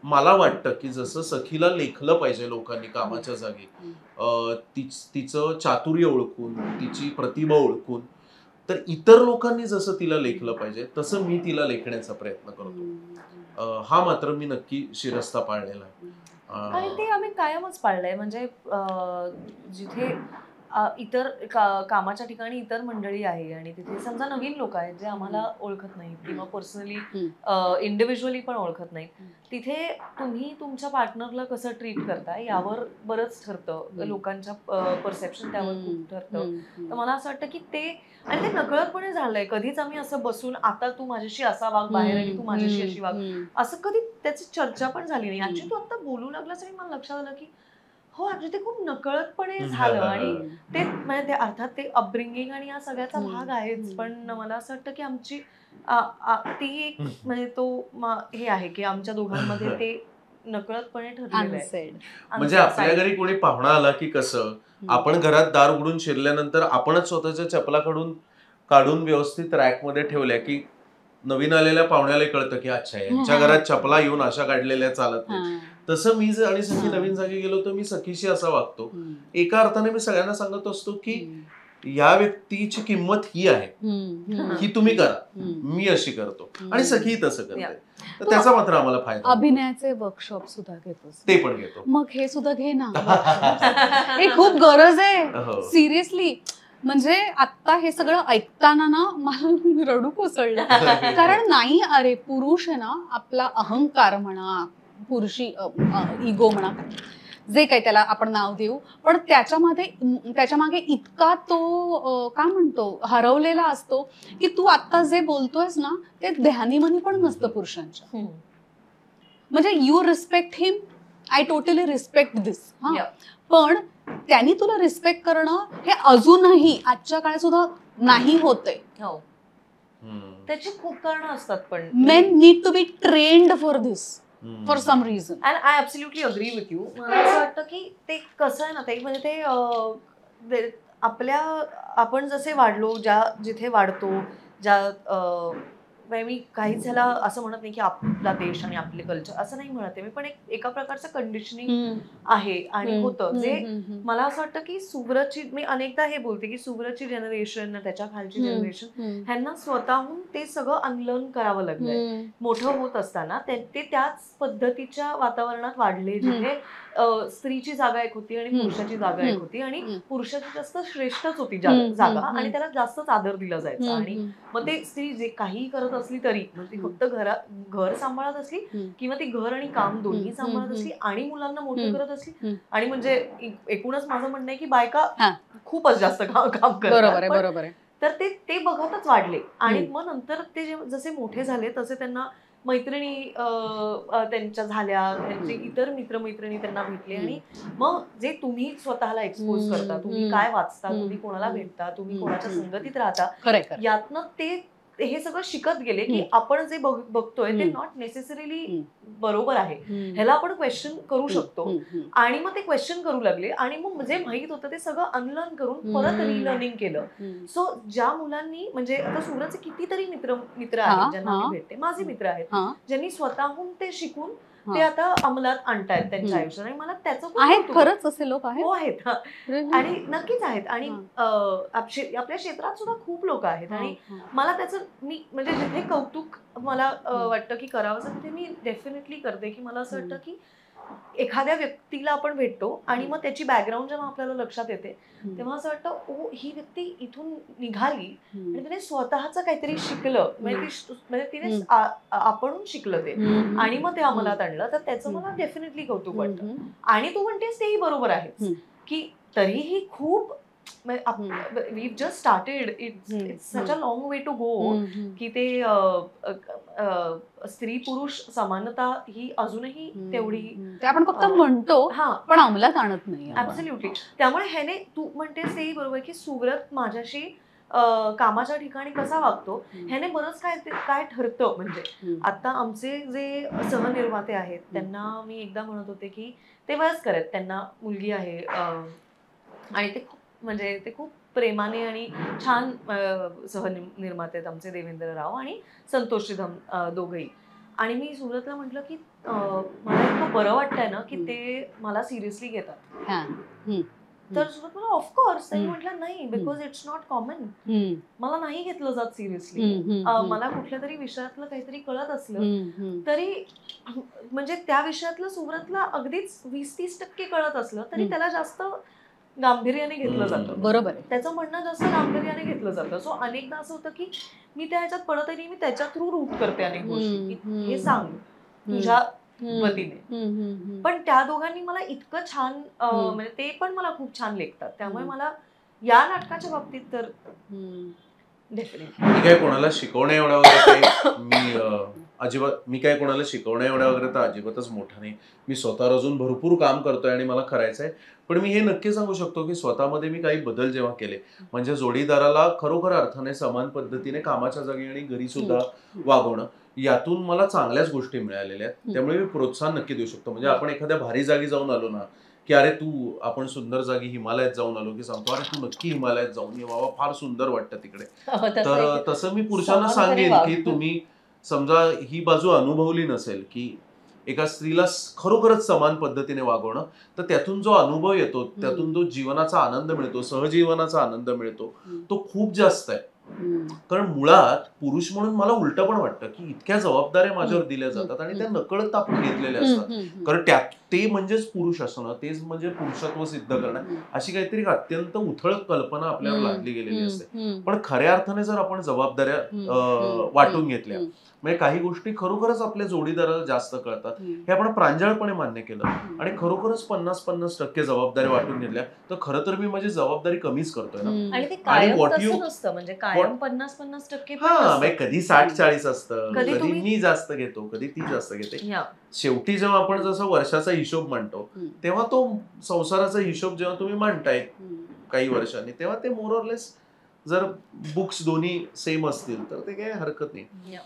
मला वाटतं की जसं सखीला लेखलं पाहिजे लोकांनी कामाच्या जागी, तिचं चातुर्य ओळखून, तिची प्रतिभा ओळखून, तर इतर लोकांनी जसं तिला लेखलं पाहिजे तसं मी तिला लेखण्याचा प्रयत्न करतो. हा मात्र मी नक्की शिरस्ता पाळलेला आहे आणि ते आम्ही कायमच पाळलंय. म्हणजे जिथे इतर कामाच्या ठिकाणी इतर मंडळी आहे आणि तिथे समजा नवीन लोक आहेत जे आम्हाला ओळखत नाहीत किंवा पर्सनली इंडिव्हिज्युअली पण ओळखत नाहीत, तिथे तुम्ही तुमच्या पार्टनरला कसं ट्रीट करताय यावर बरंच ठरतं, लोकांच्या परसेप्शन त्यावर खूप ठरतं. तर मला असं वाटतं की ते नकळतपणे झालंय. कधीच आम्ही असं बसून आता तू माझ्याशी असा वाग बाहेर आणि तू माझ्याशी अशी वाग असं कधी त्याची चर्चा पण झाली नाही. ऍक्च्युली तू आता बोलू लागलास आणि मला लक्षात आलं की हो ऍक्च्युली ते खूप नकळतपणे झालं. आणि ते म्हणजे अर्थात ते अपब्रिंगिंग आणि या सगळ्याचा भाग आहेच, पण मला असं वाटतं की आमची ती एक म्हणजे तो हे आहे की आमच्या दोघांमध्ये ते नकळतपणे ठरलेलं आहे. म्हणजे आपल्या घरी कोणी पाहुणा आला की कसं आपण घरात दार उघडून शिरल्यानंतर आपणच स्वतःच्या चपला काढून व्यवस्थित रॅक मध्ये ठेवल्या की नवीन आलेल्या पाहुण्याला कळतं की अच्छा यांच्या घरात चपला येऊन अशा काढलेल्या चालत नाही. तसं मी आणि सखी नवीन जागी गेलो तर मी सखीशी असा वागतो. एका अर्थाने मी सगळ्यांना सांगत असतो की या व्यक्तीची किंमत ही आहे, ही तुम्ही करा, मी अशी करतो, आणि सखी तसं करते. तर त्याचा मात्र आम्हाला फायदा. अभिनयाचे वर्कशॉप सुद्धा घेतो, ते पण घेतो. मग हे सुद्धा घे ना. हे खूप गरज आहे सिरियसली. म्हणजे आता हे सगळं ऐकताना ना मला रडू कोसळलं. कारण नाही, अरे पुरुष आहे ना, आपला अहंकार म्हणा, पुरुषी इगो म्हणा, जे काही त्याला आपण नाव देऊ, पण त्याच्या मागे इतका तो काय म्हणतो हरवलेला असतो की तू आता जे बोलतोयस ना ते ध्यानीमनी पण नसतं पुरुषांच्या. म्हणजे you respect him, I totally respect this. पण त्यांनी तुला रिस्पेक्ट करणं हे अजूनही आजच्या काळात सुद्धा नाही होतंय. त्याची खूप कारणं असतात, पण men need to be trained for this for some reason. And I absolutely agree with you. मला असं वाटतं की ते कसं आहे ना ते, म्हणजे ते आपण जसे वाढलो, जिथे वाढतो, मी काहीच ह्याला असं म्हणत नाही की आपला देश आणि आपले कल्चर असं नाही म्हणते मी, पण एका प्रकारचं कंडिशनिंग आहे आणि होतं जे मला असं वाटतं की सुब्रतची, मी अनेकदा हे बोलते की सुब्रतची जनरेशन, त्याच्या खालची जनरेशन, ह्यांना स्वतःहून ते सगळं अनलर्न करावं लागलंय. मोठं होत असताना ते त्याच पद्धतीच्या वातावरणात वाढले जिथे स्त्रीची जागा एक होती आणि पुरुषाची जागा एक होती, आणि पुरुषाची जास्त श्रेष्ठच होती जागा, आणि त्याला जास्तच आदर दिला जायचा. आणि मग ते स्त्री जे काही करत असली तरी, म्हणजे ती फक्त घर सांभाळत असली किंवा ती घर आणि काम दोन्ही सांभाळत असली आणि मुलांना मोठं करत असली, आणि म्हणजे एकूणच माझं म्हणणं आहे की बायका खूपच जास्त काम करतात. बरोबर आहे. तर ते बघतच वाढले. आणि मग नंतर ते जसे मोठे झाले तसे त्यांना मैत्रिणी त्यांच्या झाल्या, त्यांचे इतर मित्रमैत्रिणी त्यांना भेटले, आणि मग जे तुम्ही स्वतःला एक्सपोज करता, तुम्ही काय वाचता, तुम्ही कोणाला भेटता, तुम्ही कोणाच्या संगतीत राहता, यातनं ते हे सगळं शिकत गेले की आपण जे बघतोय ते नॉट नेसेसरीली बरोबर आहे, ह्याला आपण क्वेश्चन करू शकतो. आणि मग ते क्वेश्चन करू लागले, आणि मग जे माहित होतं ते सगळं अनलर्न करून परत रिलर्निंग केलं. सो ज्या मुलांनी, म्हणजे आता सुरतचे कितीतरी मित्र आहेत ज्यांना मी भेटते, माझे मित्र आहेत ज्यांनी स्वतःहून ते शिकून ते आता अंमलात आणतायत त्यांच्या आयुष्यात, आणि मला त्याचं खरंच असे लोक आहेत आणि नक्कीच आहेत. आणि आपल्या क्षेत्रात सुद्धा खूप लोक आहेत, आणि मला त्याचं मी म्हणजे जिथे कौतुक मला वाटतं की करावं तिथे मी डेफिनेटली करते. की मला असं वाटतं की एखाद्या व्यक्तीला आपण भेटतो आणि मग त्याची बॅकग्राऊंड जेव्हा आपल्याला लक्षात येते तेव्हा असं वाटतं ओ ही व्यक्ती इथून निघाली आणि तिने स्वतःचं काहीतरी शिकलं, म्हणजे तिने आपणहून शिकलं ते आणि मग ते अंमलात आणलं, तर त्याचं मला डेफिनेटली कौतुक वाटतं. आणि तू म्हणतेस तेही बरोबर आहे की तरीही खूप we've just started. It's such a long way to go. की ते स्त्री पुरुष समानता ही अजूनही तेवढी ते आपण फक्त म्हणतो पण अंमलात आणत नाही. ऍब्सोल्युटली. त्यामुळे ह्याने तू म्हणतेस तेही बरोबर की सुब्रत माझ्याशी कामाच्या ठिकाणी कसा वागतो ह्याने बरंच काय ठरतं. म्हणजे आता आमचे जे सहनिर्माते आहेत त्यांना मी एकदा म्हणत होते की ते वयस्कर आहेत, त्यांना मुलगी आहे आणि ते म्हणजे ते खूप प्रेमाने आणि छान सहनिर्माते आहेत आमचे देवेंद्र राव आणि संतोष श्रीधम दोघंही. आणि मी सुरतला म्हटलं की मला इतकं बरं वाटतंय ना की ते मला सिरियसली घेतात. तर सुरत मला ऑफकोर्स त्यांनी म्हटलं नाही बिकॉज इट्स नॉट कॉमन, मला नाही घेतलं जात सिरियसली. मला कुठल्या तरी विषयातलं काहीतरी कळत असलं तरी म्हणजे त्या विषयातलं सुरतला अगदीच 20-30% कळत असलं तरी त्याला जास्त गांभीर्याने घेतलं जातं. बरोबर, त्याचं म्हणणं जास्त गांभीर्याने घेतलं जातं. सो अनेकदा असं होतं की मी त्या ह्याच्यात पडत आहे, मी त्याच्या थ्रू रूट करते अनेक गोष्टी की हे सांग तुझ्या वतीने. पण त्या दोघांनी मला इतकं छान म्हणजे ते पण मला खूप छान लेखतात. त्यामुळे मला या नाटकाच्या बाबतीत तर डेफिनेटली मी काय कोणाला शिकवण्या एवढ्या वगैरे मी काय कोणाला शिकवण्या एवढ्या वगैरे तर अजिबातच मोठा नाही. मी स्वतःवर अजून भरपूर काम करतोय आणि मला करायचं आहे. पण मी हे नक्की सांगू शकतो की स्वतःमध्ये मी काही बदल जेव्हा केले म्हणजे जोडीदाराला खरोखर अर्थाने समान पद्धतीने कामाच्या जागी आणि घरी सुद्धा वागवणं, यातून मला चांगल्याच गोष्टी मिळालेल्या आहेत. त्यामुळे मी प्रोत्साहन नक्की देऊ शकतो. म्हणजे आपण एखाद्या भारी जागी जाऊन आलो ना की अरे तू आपण सुंदर जागी हिमालयात जाऊन आलो की सांगतो अरे तू नक्की हिमालयात जाऊन ये बाबा, फार सुंदर वाटतं तिकडे. तर तसं मी पुरुषांना सांगेन की तुम्ही समजा ही बाजू अनुभवली नसेल की एका स्त्रीला खरोखरच समान पद्धतीने वागवणं, तर त्यातून जो अनुभव येतो, त्यातून जो जीवनाचा आनंद मिळतो, सहजीवनाचा आनंद मिळतो, तो खूप जास्त आहे. कारण मुळात पुरुष म्हणून मला उलट पण वाटतं की इतक्या जबाबदाऱ्या माझ्यावर दिल्या जातात आणि त्या नकळत आपण घेतलेल्या असतात. कारण त्यात ते म्हणजेच पुरुष असणं, तेच म्हणजे पुरुषत्व सिद्ध करणं, अशी काहीतरी अत्यंत उथळ कल्पना आपल्यावर लादली गेलेली असते. पण खऱ्या अर्थाने जर आपण जबाबदाऱ्या वाटून घेतल्या, म्हणजे काही गोष्टी खरोखरच आपल्या जोडीदाराला जास्त कळतात हे आपण प्रांजळपणे मान्य केलं आणि खरोखरच 50-50% जबाबदारी वाटून घेतल्या, तर खरं तर मी माझी जबाबदारी कमीच करतोय ना. आणि ते कायम तसं नसतं, म्हणजे कायम 50-50% म्हणजे कधी 60-40 असतं, कधी मी जास्त घेतो, कधी ती जास्त घेते. शेवटी जेव्हा आपण जसं वर्षाचा हिशोब मांडतो, तेव्हा तो संसाराचा हिशोब जेव्हा तुम्ही मांडताय काही वर्षांनी, तेव्हा ते मोर ऑर लेस जर बुक्स दोन्ही सेम असतील तर ते काही हरकत नाही.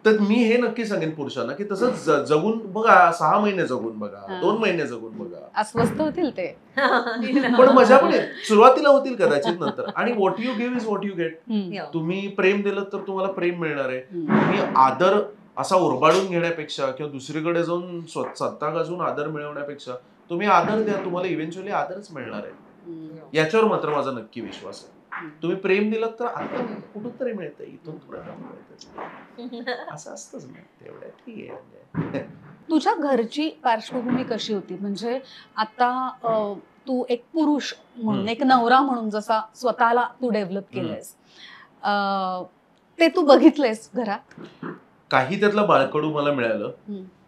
तर मी हे नक्की सांगेन पुरुषांना की तसं जगून बघा, 6 महिने जगून बघा, 2 महिने जगून बघा, अस्वस्थ होतील ते पण मजा पण सुरुवातीला होतील कदाचित, नंतर. आणि what you give is what you get. तुम्ही प्रेम दिलं तर तुम्हाला प्रेम मिळणार आहे. तुम्ही आदर असा ओरबाडून घेण्यापेक्षा किंवा दुसरीकडे जाऊन सत्ता गाजून आदर मिळवण्यापेक्षा तुम्ही आदर द्या, तुम्हाला इव्हेंच्युअली आदरच मिळणार आहे. याच्यावर मात्र माझा नक्की विश्वास आहे. तुम्ही प्रेम दिलं तर आता कुठून तरी मिळतं, इथून थोडं मिळतं, असं असतंच ना. तेवढं ठीक आहे. तुझ्या घरची पार्श्वभूमी कशी होती? म्हणजे आता तू एक पुरुष म्हणून, एक नवरा म्हणून जसा स्वतःला तू डेव्हलप केलंयस, ते तू बघितलंयस घरात? काही त्यातलं बाळकडू मला मिळालं,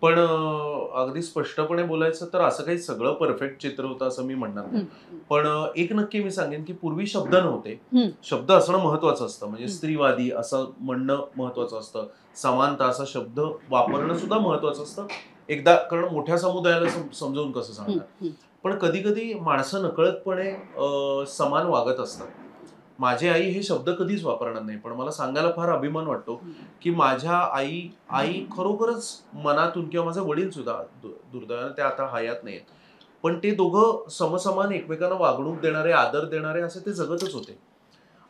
पण अगदी स्पष्टपणे बोलायचं तर असं काही सगळं परफेक्ट चित्र होतं असं मी म्हणणार नाही. पण एक नक्की मी सांगेन की पूर्वी शब्द नव्हते. शब्द असणं महत्वाचं असतं, म्हणजे स्त्रीवादी असं म्हणणं महत्वाचं असतं, समानता असा शब्द वापरणं सुद्धा महत्वाचं असतं एकदा, कारण मोठ्या समुदायाला समजावून कसं सांगणार. पण कधी कधी माणसं नकळतपणे समान वागत असतात. माझी आई हे शब्द कधीच वापरणार नाही, पण मला सांगायला फार अभिमान वाटतो की माझ्या आई खरोखरच मनातून, किंवा माझे वडील सुद्धा दुर्दैवाने ते आता हयात नाहीत, पण ते दोघं समसमान एकमेकांना वागणूक देणारे, आदर देणारे असे ते जगतच होते.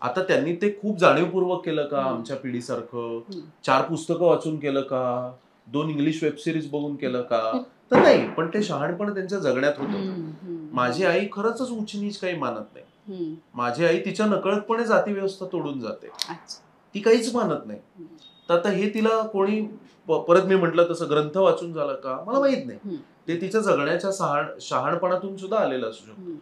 आता त्यांनी ते खूप जाणीवपूर्वक केलं का आमच्या पिढीसारखं? 4 पुस्तकं वाचून केलं का? 2 इंग्लिश वेब सिरीज बघून केलं का? तर नाही, पण ते शहाणपण त्यांच्या जगण्यात होतं. माझी आई खरंच उच्च नीच काही मानत नाही. माझी आई तिच्या नकळतपणे जाती व्यवस्था तोडून जाते, ती काहीच मानत नाही. तर आता हे तिला कोणी, परत मी म्हटलं तसं, ग्रंथ वाचून झालं का मला माहित नाही, ते तिच्या जगण्याच्या शहाणपणातून सुद्धा आलेलं असू शकतो.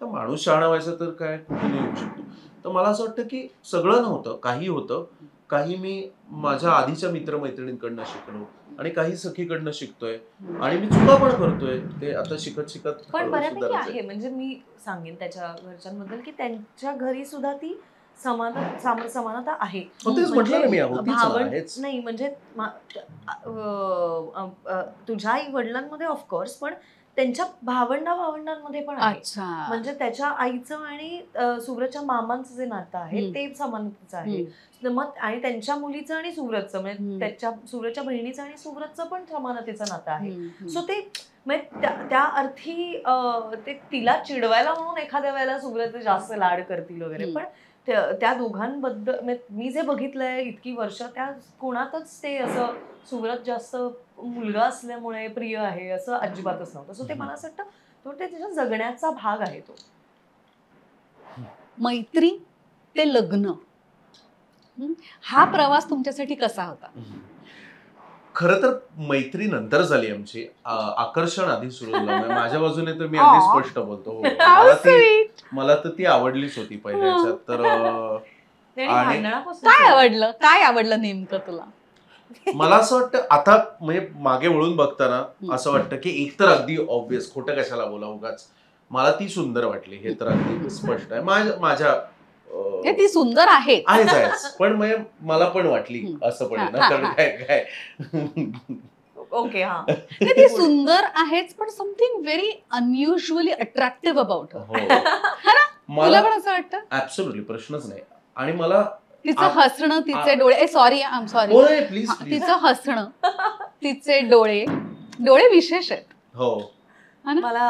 तर माणूस शहाणा व्हायचा तर काय कुठून येऊ शकतो. तर मला असं वाटतं की सगळं नव्हतं, काही होतं, काही मी माझ्या आधीच्या मित्रमैत्रिणींकडनं शिकलो आणि काही सखीकडनं शिकतोय आणि मी चुका पण करतोय, ते आता शिकत पण बऱ्यापैकी आहे. म्हणजे मी सांगेन त्याच्या घरच्यांबद्दल की त्यांच्या घरी सुद्धा ती समानता आहे. नाही म्हणजे तुझ्या आई वडिलांमध्ये ऑफकोर्स, पण त्यांच्या भावंडांमध्ये पण आहे. म्हणजे त्याच्या आईचं आणि सुव्रतच्या मामांचं जे नातं आहे ते समानतेचं आहे. मग आणि त्यांच्या मुलीचं आणि सुव्रतचं, म्हणजे त्याच्या सुव्रतच्या बहिणीचं आणि सुव्रतचं पण समानतेचं नातं आहे. सो ते म्हणजे त्या अर्थी ते तिला चिडवायला म्हणून एखाद्या वेळेला सुव्रत जास्त लाड करतील वगैरे, पण त्या दोघांबद्दल मी जे बघितलंय इतकी वर्ष, त्या कोणातच ते असं सुव्रत जास्त मुलगा असल्यामुळे प्रिय आहे असं अजिबातच नव्हतं. सो ते मला असं वाटतं तो ते त्याच्या जगण्याचा भाग आहे. तो मैत्री ते लग्न, हा प्रवास तुमच्यासाठी कसा होता? खरं तर मैत्री नंतर झाली आमची, आकर्षण आधी सुरू झालं. माझ्या बाजूने तर मी अगदी स्पष्ट बोलतो, मला तर ती आवडलीच होती पहिल्याच्यात. तर काय आवडलं नेमकं तुला? मला असं वाटतं आता म्हणजे मागे वळून बघताना असं वाटतं की एक तर अगदी ऑब्विस, खोटं कशाला बोला उगाच, मला ती सुंदर वाटली, हे तर अगदी स्पष्ट आहे. माझ्या ती सुंदर आहेच, पण मला पण वाटली असं पण आहे ना, कारण काय ओके हा ती सुंदर आहेच, पण समथिंग व्हेरी अनयुजुअली अट्रॅक्टिव्ह अबाउट मला पण असं वाटतं. ऍब्सोल्युटली, प्रश्नच नाही. आणि मला तिचं हसणं, तिचे डोळे, सॉरी प्लीज, तिचं हसणं, तिचे डोळे विशेष आहेत. हो, हा ना? मला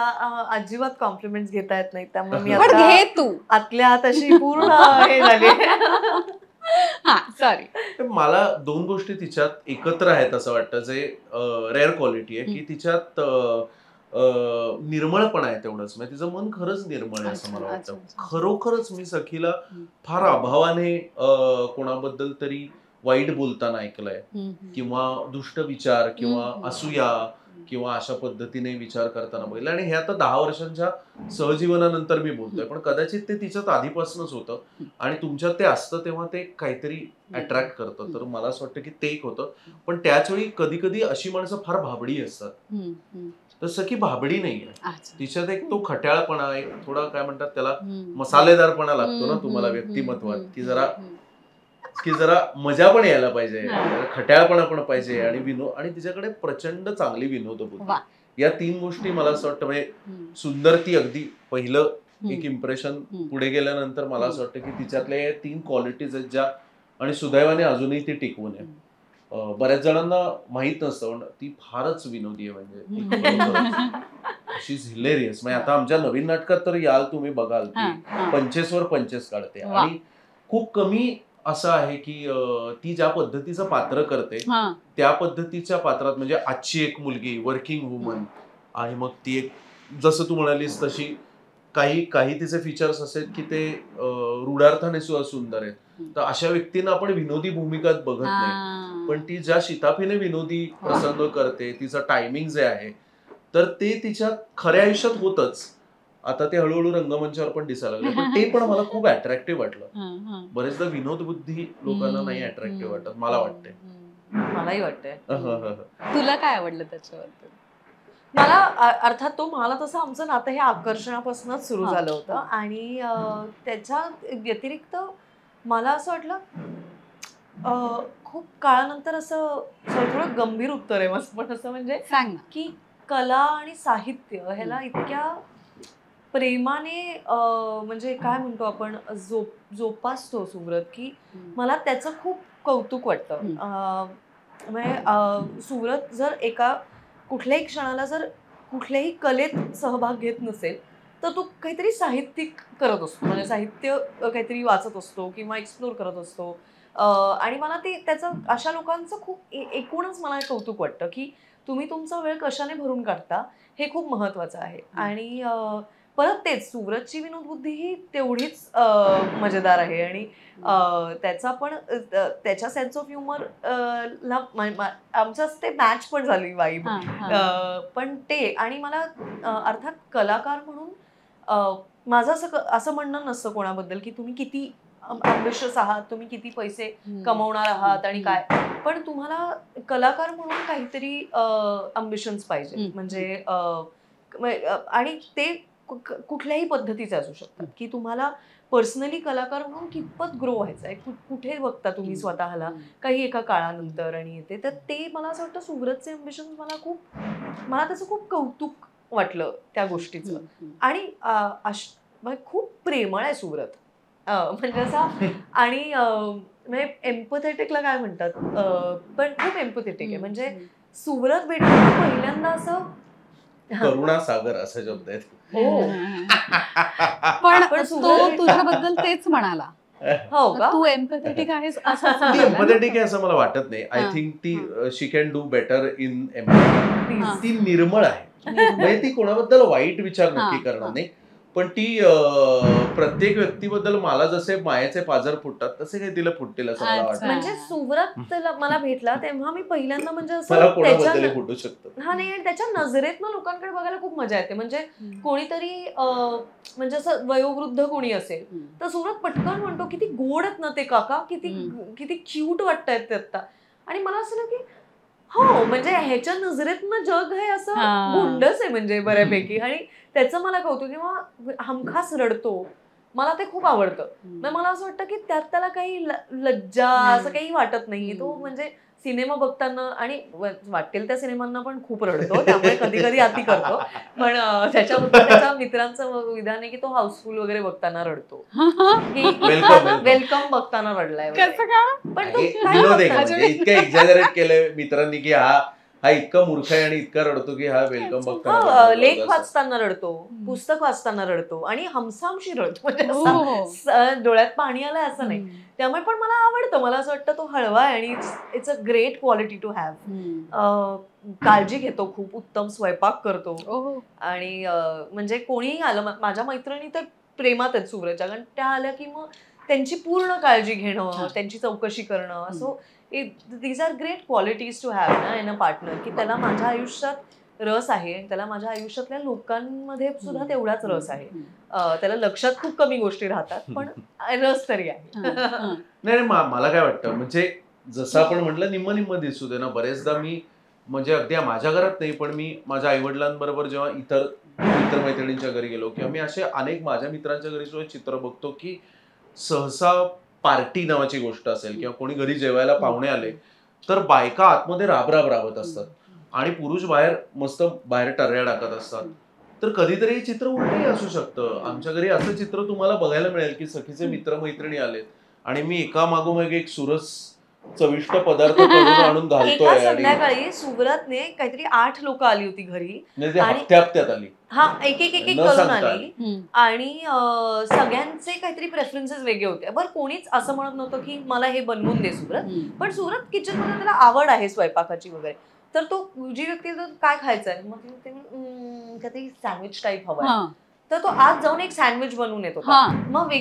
अजिबात कॉम्प्लिमेंट घेता येत नाही, त्यामुळे मी पण आता घे तू. आतल्या आत अशी पूर्ण हे झाली. हा सॉरी. मला दोन गोष्टी तिच्यात एकत्र आहेत असं वाटतं, जे रेअर क्वालिटी आहे, की तिच्यात निर्मळपणा आहे तेवढंच. म्हणजे तिचं मन खरंच निर्मळ आहे असं मला वाटतं. खरोखरच मी सखीला फार अभावाने कोणाबद्दल तरी वाईट बोलताना ऐकलंय, किंवा दुष्ट विचार किंवा असूया किंवा अशा पद्धतीने विचार करताना बघितलं. आणि हे आता 10 वर्षांच्या सहजीवनानंतर मी बोलतोय, पण कदाचित ते तिच्यात आधीपासूनच होतं आणि तुमच्यात ते असतं तेव्हा ते काहीतरी अट्रॅक्ट करतं. तर मला असं वाटतं की ते एक होतं. पण त्याच वेळी कधी कधी अशी माणसं फार भाबडी असतात, तसं की भाबडी नाहीये तिच्यात. एक तो खट्याळपणा, एक थोडा काय म्हणतात त्याला मसालेदारपणा लागतो ना तुम्हाला व्यक्तिमत्वात, की जरा मजा पण यायला पाहिजे, खट्याळपणा पण पाहिजे आणि विनोद. आणि तिच्याकडे प्रचंड चांगली विनोद बुद्धी. या 3 गोष्टी मला असं वाटतं. म्हणजे सुंदर ती अगदी पहिलं एक इम्प्रेशन. पुढे गेल्यानंतर मला असं वाटतं की तिच्यातल्या 3 क्वालिटीज आहेत ज्या, आणि सुदैवाने अजूनही ती टिकवून आहे. बऱ्याच जणांना माहित नसतं, पण ती फारच विनोदी आहे. म्हणजे शी इज हिलेरियस. म्हणजे आता आमच्या नवीन नाटकात तर याल तुम्ही बघाल ती 25 वर 25 काढते. आणि खूप कमी असं आहे की ती ज्या पद्धतीचं पात्र करते त्या पद्धतीच्या पात्रात, म्हणजे आजची एक मुलगी, वर्किंग वुमन, आणि मग ती एक, जसं तू म्हणालीस तशी काही तिचे फीचर्स असेल की ते रूढार्थाने सुद्धा सुंदर आहेत. तर अशा व्यक्तींना आपण विनोदी भूमिकात बघत नाही, पण ती ज्या शिताफीने विनोदी प्रसंग करते, तिचं टायमिंग जे आहे, तर ते तिच्या खऱ्या आयुष्यात होतच. आता ते हळूहळू रंगमंचावर पण दिसायला लागले, पण ते पण मला खूप अट्रॅक्टिव्ह वाटलं. बरेचदा विनोद बुद्धी लोकांना नाही अट्रॅक्टिव्ह वाटत, मला वाटतंय. मलाही वाटतंय. तुला काय आवडलं त्याच्याबद्दल? मला अर्थात तो म्हणाला तसं आमचं नातं हे आकर्षणापासूनच सुरू झालं होतं. आणि त्याच्या व्यतिरिक्त मला असं वाटलं, खूप काळानंतर असं थोडं गंभीर उत्तर आहे माझं, पण असं म्हणजे सांग ना. की कला आणि साहित्य ह्याला इतक्या प्रेमाने म्हणजे काय म्हणतो आपण, जोपासतो सुव्रत, की मला त्याचं खूप कौतुक वाटतं. म्हणजे सुव्रत जर एका कुठल्याही क्षणाला जर कुठल्याही कलेत सहभाग घेत नसेल, तर तो काहीतरी साहित्यिक करत असतो, म्हणजे साहित्य काहीतरी वाचत असतो किंवा एक्सप्लोर करत असतो. आणि मला ते त्याचं, अशा लोकांचं खूप एकूणच मला कौतुक वाटतं की तुम्ही तुमचा वेळ कशाने भरून काढता हे खूप महत्वाचं आहे. आणि परत तेच, सुव्रतची विनोदबुद्धी ही तेवढीच मजेदार आहे. आणि त्याचा पण त्याच्या सेन्स ऑफ ह्युमर ला आमचं ते मॅच पण झाली वाईब. पण ते, आणि मला अर्थात कलाकार म्हणून माझं असं म्हणणं नसतं कोणाबद्दल की तुम्ही किती अम्बिशियस आहात, तुम्ही किती पैसे कमवणार आहात आणि काय, पण तुम्हाला कलाकार म्हणून काहीतरी अम्बिशन्स पाहिजे. म्हणजे आणि ते कुठल्याही पद्धतीचे असू शकतात, की तुम्हाला पर्सनली कलाकार म्हणून कितपत ग्रो व्हायचं आहे, कुठे बघता तुम्ही स्वतःला काही एका काळानंतर आणि येते. तर ते मला असं वाटतं सुव्रतचे अम्बिशन्स मला त्याचं खूप कौतुक वाटलं त्या गोष्टीचं. आणि खूप प्रेमळ आहे सुव्रत, म्हणजे असा. आणि म्हणजे एम्पथेटिकला काय म्हणतात, पण खूप एम्पथेटिक आहे. म्हणजे सुव्रत भेटताना पहिल्यांदा असं करुणा सागर असा शब्द आहे. पण तो तुझ्याबद्दल तेच म्हणाला. हो का? तू एम्पॅथेटिक आहेस असं? ती एम्पॅथेटिक आहे असं मला वाटत नाही. आय थिंक ती she can do better in empathy. ती निर्मळ आहे, म्हणजे ती कोणाबद्दल वाईट विचार नक्की करणार नाही, पण ती प्रत्येक व्यक्तीबद्दल मला जसे मायाचे पाजर फुटतात तसे काही तिला फुटतील असं मला वाटतं. म्हणजे सुव्रत मला भेटला तेव्हा मी पहिल्यांदा म्हणजे मला कोणाबद्दल फुटू शकतं. हा नाही, त्याच्या नजरेतनं लोकांकडे बघायला खूप मजा येते. म्हणजे कोणीतरी म्हणजे असं वयोवृद्ध कोणी असेल तर सुव्रत पटकन म्हणतो किती गोड आहेत ना ते काका, किती क्यूट वाटतायत ते आता. आणि मला असं की हो, म्हणजे ह्याच्या नजरेतनं जग हे असं गुंडच आहे म्हणजे बऱ्यापैकी. आणि त्याचं मला कौतुक, किंवा हमखास रडतो, मला ते खूप आवडतं. मला असं वाटतं की त्यात त्याला काही लज्जा असं काही वाटत नाही. तो म्हणजे सिनेमा बघताना, आणि वाटेल त्या सिनेमांना पण खूप रडतो, त्यामुळे कधी कधी अति करतो. पण त्याच्या मित्रांचं विधान आहे की तो हाऊसफुल वगैरे बघताना रडतो, वेलकम बघताना रडलाय. कसं का? पण विनोद आहे, इतकं एक्झॅजरेट केलंय मित्रांनी की हा हा इतका मूर्ख आहे आणि इतका रडतो की हा वेलकम बघताना लेख वाचताना रडतो, पुस्तक वाचताना रडतो आणि हमसामशी रडतो, म्हणजे हो. असं डोळ्यात पाणी आलंय असं नाही. त्यामुळे पण मला आवडतं, मला असं वाटतं तो हळवा आहे आणि it's a great quality to have. काळजी घेतो, खूप उत्तम स्वयंपाक करतो आणि म्हणजे कोणीही आलं, माझ्या मैत्रिणी तर प्रेमात आहेत सुव्रतच्या, कारण त्या आल्या की मग त्यांची पूर्ण काळजी घेणं, त्यांची चौकशी करणं, असं these are great qualities to have ना इन अ पार्टनर, की त्याला माझ्या आयुष्यात रस आहे, त्याला माझ्या आयुष्यातल्या लोकांमध्ये सुद्धा तेवढाच रस आहे. त्याला लक्षात खूप कमी गोष्टी राहतात पण रस तरी आहे. नाही, मला काय वाटतं, म्हणजे जसं आपण म्हटलं निम्म निम्म दिसू दे ना. बरेचदा मी म्हणजे अगदी माझ्या घरात नाही, पण मी माझ्या आई वडिलांबरोबर जेव्हा इतर मित्रमैत्रिणींच्या घरी गेलो किंवा मी असे अनेक माझ्या मित्रांच्या घरी सुद्धा चित्र बघतो की सहसा पार्टी नावाची गोष्ट असेल किंवा कोणी घरी जेवायला पाहुणे आले तर बायका आतमध्ये राबराबत असतात आणि पुरुष बाहेर मस्त बाहेर टर्या टाकत असतात. तर कधीतरी हे चित्र उलटही असू शकतं. आमच्या घरी असं चित्र तुम्हाला बघायला मिळेल की सखीचे मित्रमैत्रिणी आलेत आणि मी एका मागोमाग एक सुरस चविष्ट पदार्थ करून आणून घालतोय आणि संध्याकाळी सुव्रतने काहीतरी 8 लोक आली होती घरी आणि हप्त्यात आली, हा एक करून आली आणि सगळ्यांचे काहीतरी प्रेफरन्सेस वेगळे होते. बरं, कोणीच असं म्हणत नव्हतं की मला हे बनवून दे सुव्रत, पण सुव्रत किचन मध्ये त्याला आवड आहे स्वयंपाकाची वगैरे, तर तो जी व्यक्ती काय खायचंय मग काहीतरी सँडविच टाईप हवंय, तर तो आज जाऊन एक सँडविच बनवून येतो. मग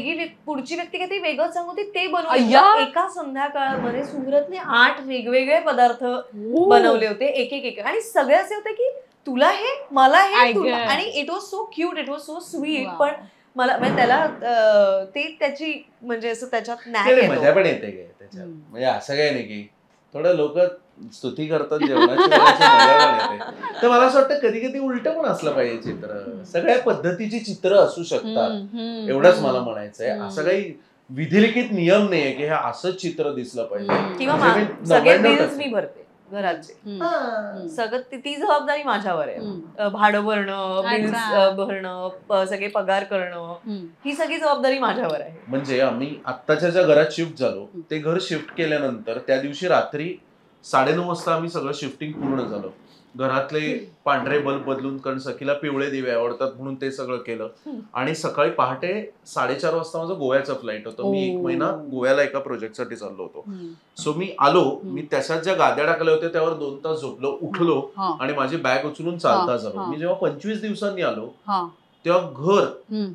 पुढची व्यक्ती काहीतरी वेगळं सांगते ते बनवून. एका संध्याकाळामध्ये सुव्रतने 8 वेगवेगळे पदार्थ बनवले होते, एक आणि सगळे असे होते की तुला हे, मला हे, आणि it was so cute, it was so sweet. पण मला म्हणजे त्याला ते त्याची म्हणजे असं त्याच्यात मजा पण येते त्याच्यात, म्हणजे असं काही नाही की थोडं लोक स्तुती करतात जेवणाची, तर मला असं वाटतं कधी कधी उलट पण असलं पाहिजे चित्र. सगळ्या पद्धतीची चित्र असू शकतात, एवढंच मला म्हणायचंय. असं काही विधिलिखित नियम नाहीये की हे असंच चित्र दिसलं पाहिजे किंवा सगळे बिल्स मी भरते घराचे, सगळं ती जबाबदारी माझ्यावर आहे. भाडं भरणं, बिल्स भरणं, सगळे पगार करणं, ही सगळी जबाबदारी माझ्यावर आहे. म्हणजे आम्ही आत्ताच्या ज्या घरात शिफ्ट झालो ते घर शिफ्ट केल्यानंतर त्या दिवशी रात्री 9:30 वाजता आम्ही सगळं शिफ्टिंग पूर्ण झालं. घरातले पांढरे बल्ब बदलून, कारण सखीला पिवळे दिवे आवडतात म्हणून ते सगळं केलं. आणि सकाळी पहाटे 4:30 वाजता माझं गोव्याचं फ्लाईट होतं. मी 1 महिना गोव्याला एका प्रोजेक्टसाठी चाललो होतो. सो मी आलो, मी त्याच्यात ज्या गाद्या टाकल्या होत्या त्यावर 2 तास झोपलो, उठलो आणि माझी बॅग उचलून चालता झालो. मी जेव्हा 25 दिवसांनी आलो तेव्हा घर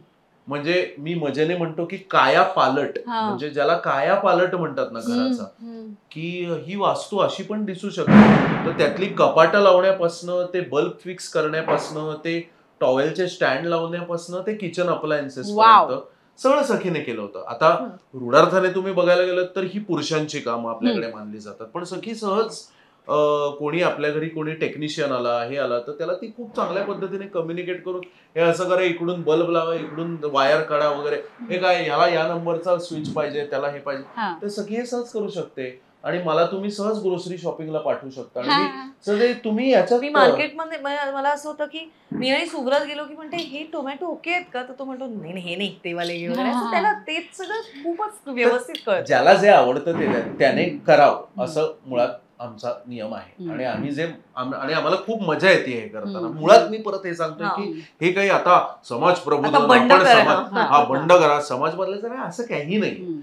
म्हणजे मी मजेने म्हणतो की काया पालट, म्हणजे ज्याला काया पालट म्हणतात ना घराचा, की ही वास्तू अशी पण दिसू शकते. तर त्यातली कपाटं लावण्यापासनं ते बल्ब फिक्स करण्यापासनं ते टॉवेलचे स्टँड लावण्यापासनं ते किचन अप्लायन्सेस पर्यंत सगळं सखीने केलं होतं. आता रूढार्थाने तुम्ही बघायला गेलं तर ही पुरुषांची कामं आपल्याकडे मानली जातात, पण सखी सहज कोणी आपल्या घरी कोणी टेक्निशियन आला, हे आला, तर त्याला ती खूप चांगल्या पद्धतीने कम्युनिकेट करून हे असं करा, इकडून बल्ब लावा, इकडून वायर काढा वगैरे, हे काय ह्याला या नंबरचा स्विच पाहिजे, त्याला हे पाहिजे, तर सगळी हे सहज करू शकते. आणि मला तुम्ही सहज ग्रोसरी शॉपिंगला पाठवू शकता. आणि तुम्ही याच्यात मार्केटमध्ये मला असं होतं की मी आणि सुव्रत गेलो की म्हणते हे टोमॅटो ओके आहेत का, तर तो म्हणतो नाही हे नाही ते वाले घेऊन, त्याला तेच सगळं खूपच व्यवस्थित कळतं. ज्याला जे आवडतं ते त्याने करावं असं मुळात आमचा नियम आहे. आणि आणि आम्हाला खूप मजा येते हे करताना. मुळात मी परत हे सांगतोय की हे काही आता समाज प्रबोधन, बंड करा, समाज बदलायचं नाही, असं काही नाही.